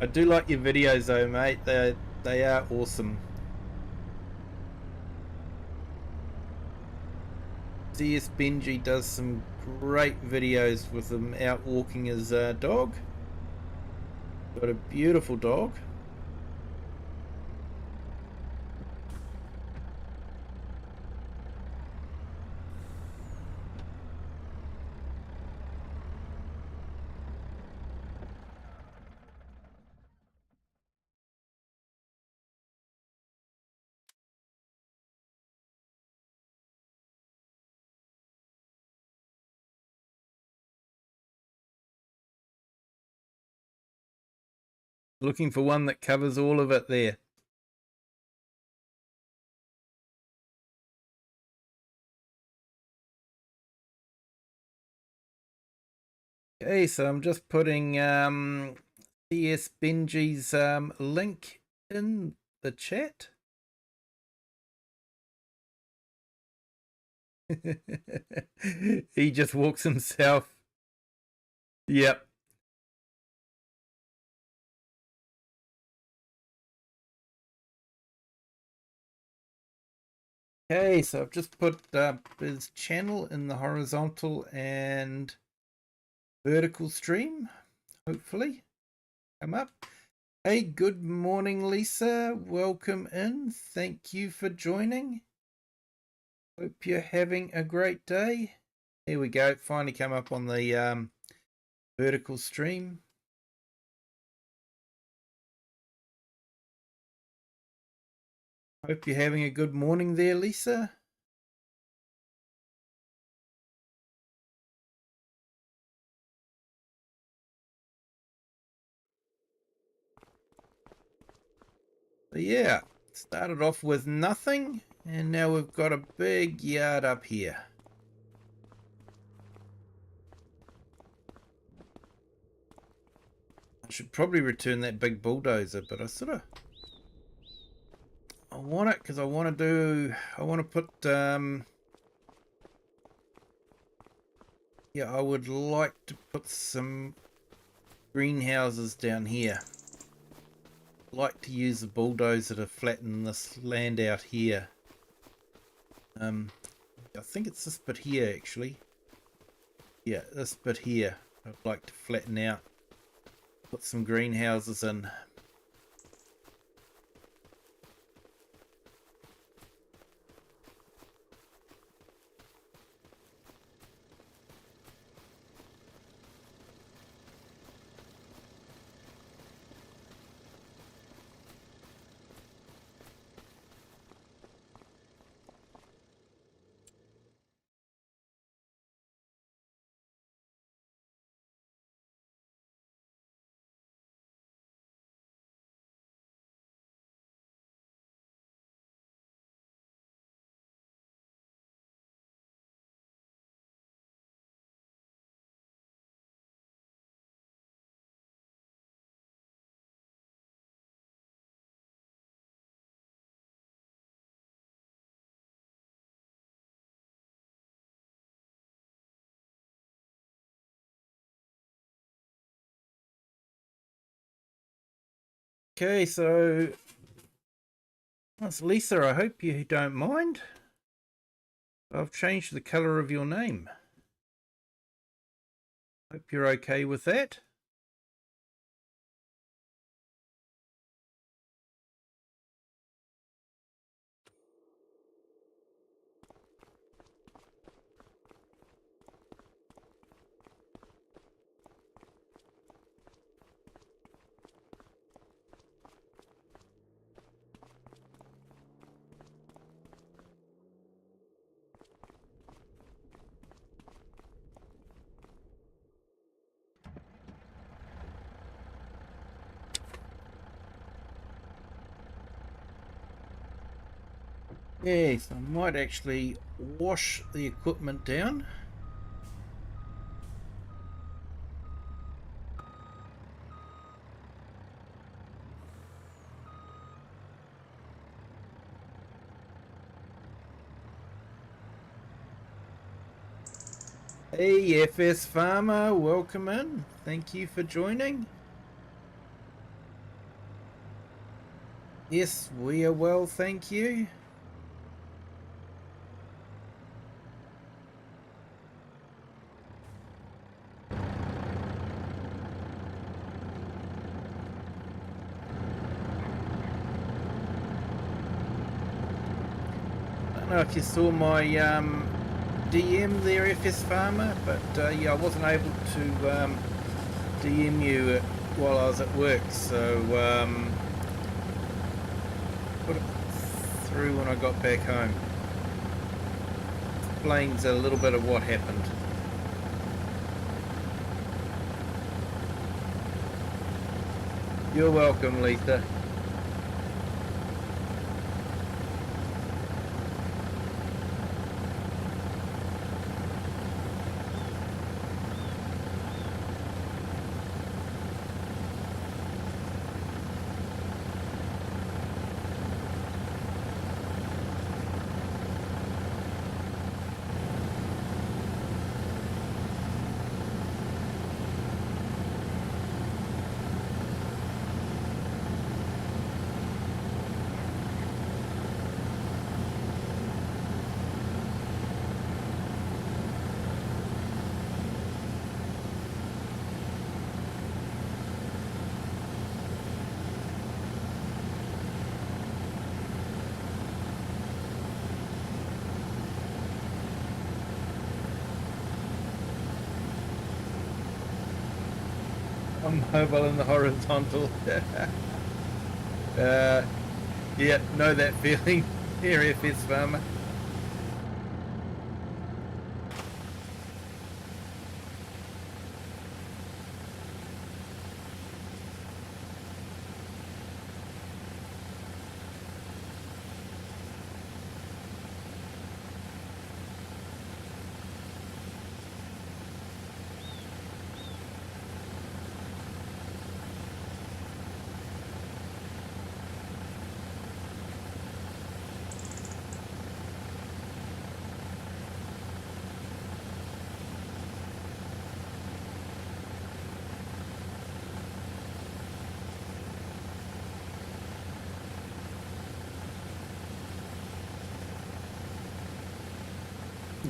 I do like your videos though, mate. They are awesome. CS Benji does some great videos with him out walking his dog. Got a beautiful dog. Looking for one that covers all of it there. Okay, so I'm just putting CS Benji's link in the chat. He just walks himself. Yep. Okay, so I've just put his channel in the horizontal and vertical stream. Hopefully come up. Hey, good morning, Lisa. Welcome in. Thank you for joining. Hope you're having a great day. Here we go. Finally come up on the vertical stream. Hope you're having a good morning there, Lisa. So yeah, started off with nothing, and now we've got a big yard up here. I should probably return that big bulldozer, but I want it because I want to put, yeah, I would like to put some greenhouses down here. I'd like to use the bulldozer to flatten this land out here. I think it's this bit here actually. Yeah, this bit here I'd like to flatten out. Put some greenhouses in. Okay, so that's Lisa. I hope you don't mind. I've changed the color of your name. Hope you're okay with that. Yes, I might actually wash the equipment down. Hey, FS Farmer, welcome in. Thank you for joining. Yes, we are well, thank you. know if you saw my DM there, FS Farmer, but yeah, I wasn't able to DM you while I was at work, so put it through when I got back home. Explains a little bit of what happened. You're welcome, Letha. I'm mobile in the horizontal. Yeah, know that feeling here, FS Farmer.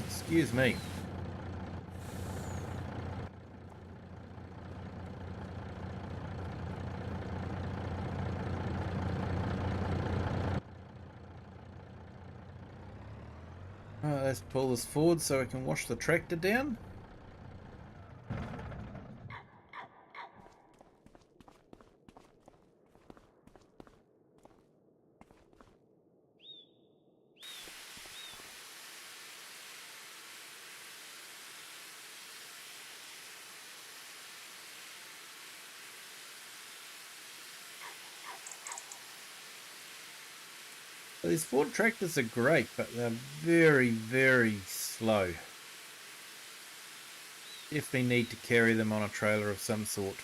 Excuse me. Let's pull this forward so I can wash the tractor down. These Ford tractors are great, but they're very, very slow. Definitely need to carry them on a trailer of some sort.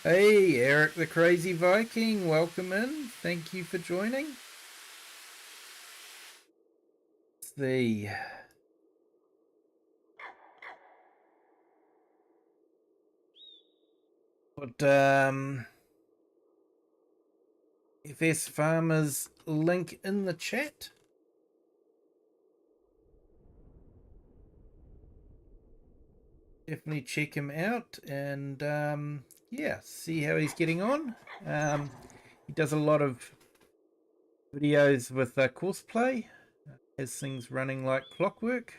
Hey, Eric the Crazy Viking, welcome in. Thank you for joining. The put FS Farmers link in the chat. Definitely check him out and yeah, see how he's getting on. He does a lot of videos with Courseplay, has things running like clockwork.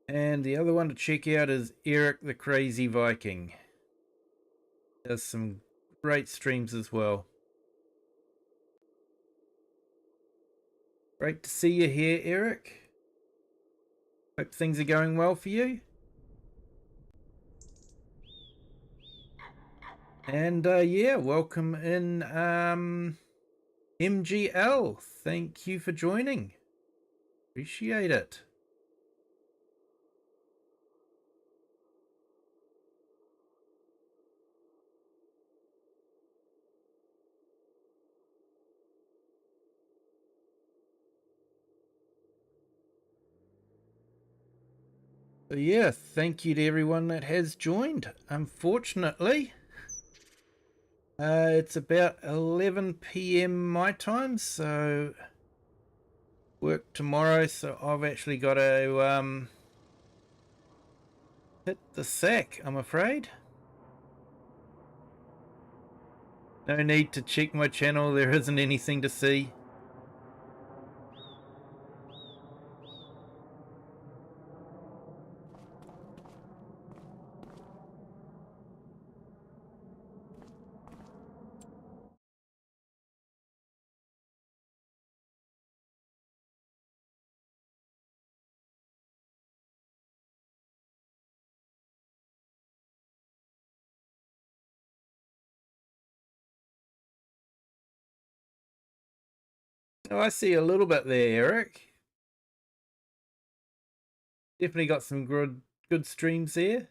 And the other one to check out is Eric the Crazy Viking. Does some great streams as well. Great to see you here, Eric. Hope things are going well for you. And yeah, welcome in MGL. Thank you for joining. Appreciate it. So yeah, thank you to everyone that has joined. Unfortunately, it's about 11 p.m. my time, so work tomorrow, so I've actually got to hit the sack, I'm afraid. No need to check my channel, there isn't anything to see. Oh, I see a little bit there, Eric. Definitely got some good streams there.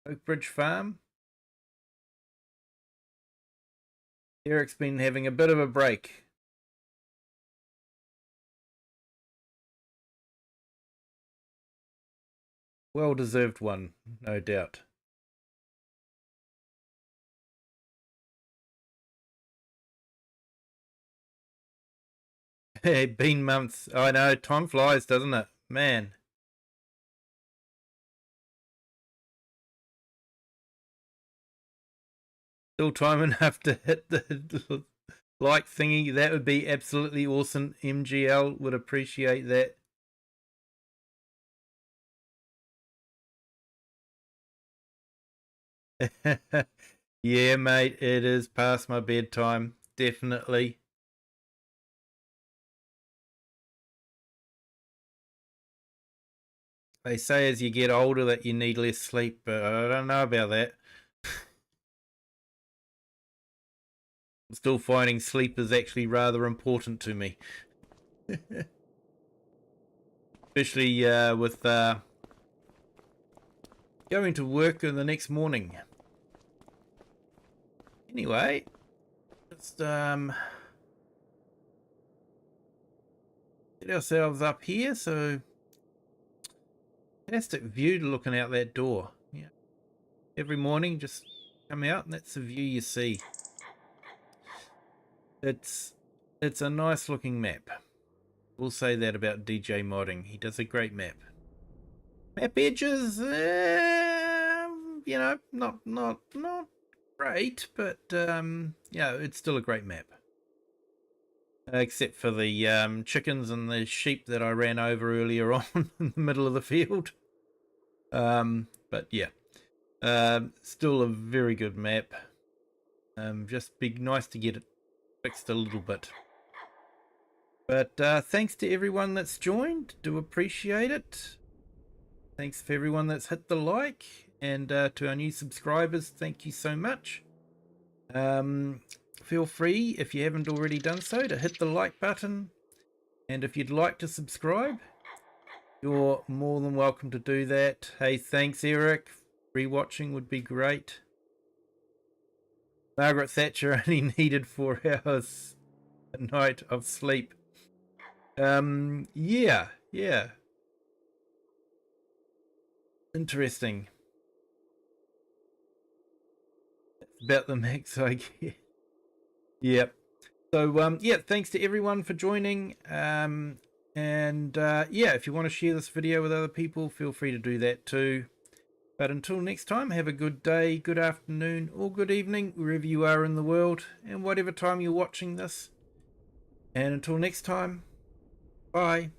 Oak Bridge Farm. Eric's been having a bit of a break. Well deserved one, no doubt. Hey, been months. I know, time flies, doesn't it? Man. Still time enough to hit the like thingy. That would be absolutely awesome. MGL would appreciate that. Yeah, mate, it is past my bedtime. Definitely. They say as you get older that you need less sleep, but I don't know about that. I'm still finding sleep is actually rather important to me. Especially with going to work in the next morning. Anyway, let's get ourselves up here. So fantastic view looking out that door. Yeah, every morning just come out and that's the view you see. It's a nice looking map. We'll say that about DJ Modding. He does a great map. Map edges, you know, not great, but yeah, it's still a great map. Except for the chickens and the sheep that I ran over earlier on in the middle of the field. But yeah, still a very good map. Just be nice to get it fixed a little bit. But thanks to everyone that's joined. Do appreciate it. Thanks for everyone that's hit the like. And to our new subscribers, thank you so much. Feel free, if you haven't already done so, to hit the like button. And if you'd like to subscribe, you're more than welcome to do that. Hey, thanks, Eric. Rewatching would be great. Margaret Thatcher only needed 4 hours a night of sleep. Yeah. Interesting. About the max, I guess. Yep. So, yeah, thanks to everyone for joining. And yeah, if you want to share this video with other people, feel free to do that too. But until next time, have a good day, good afternoon, or good evening, wherever you are in the world, and whatever time you're watching this. And until next time, bye.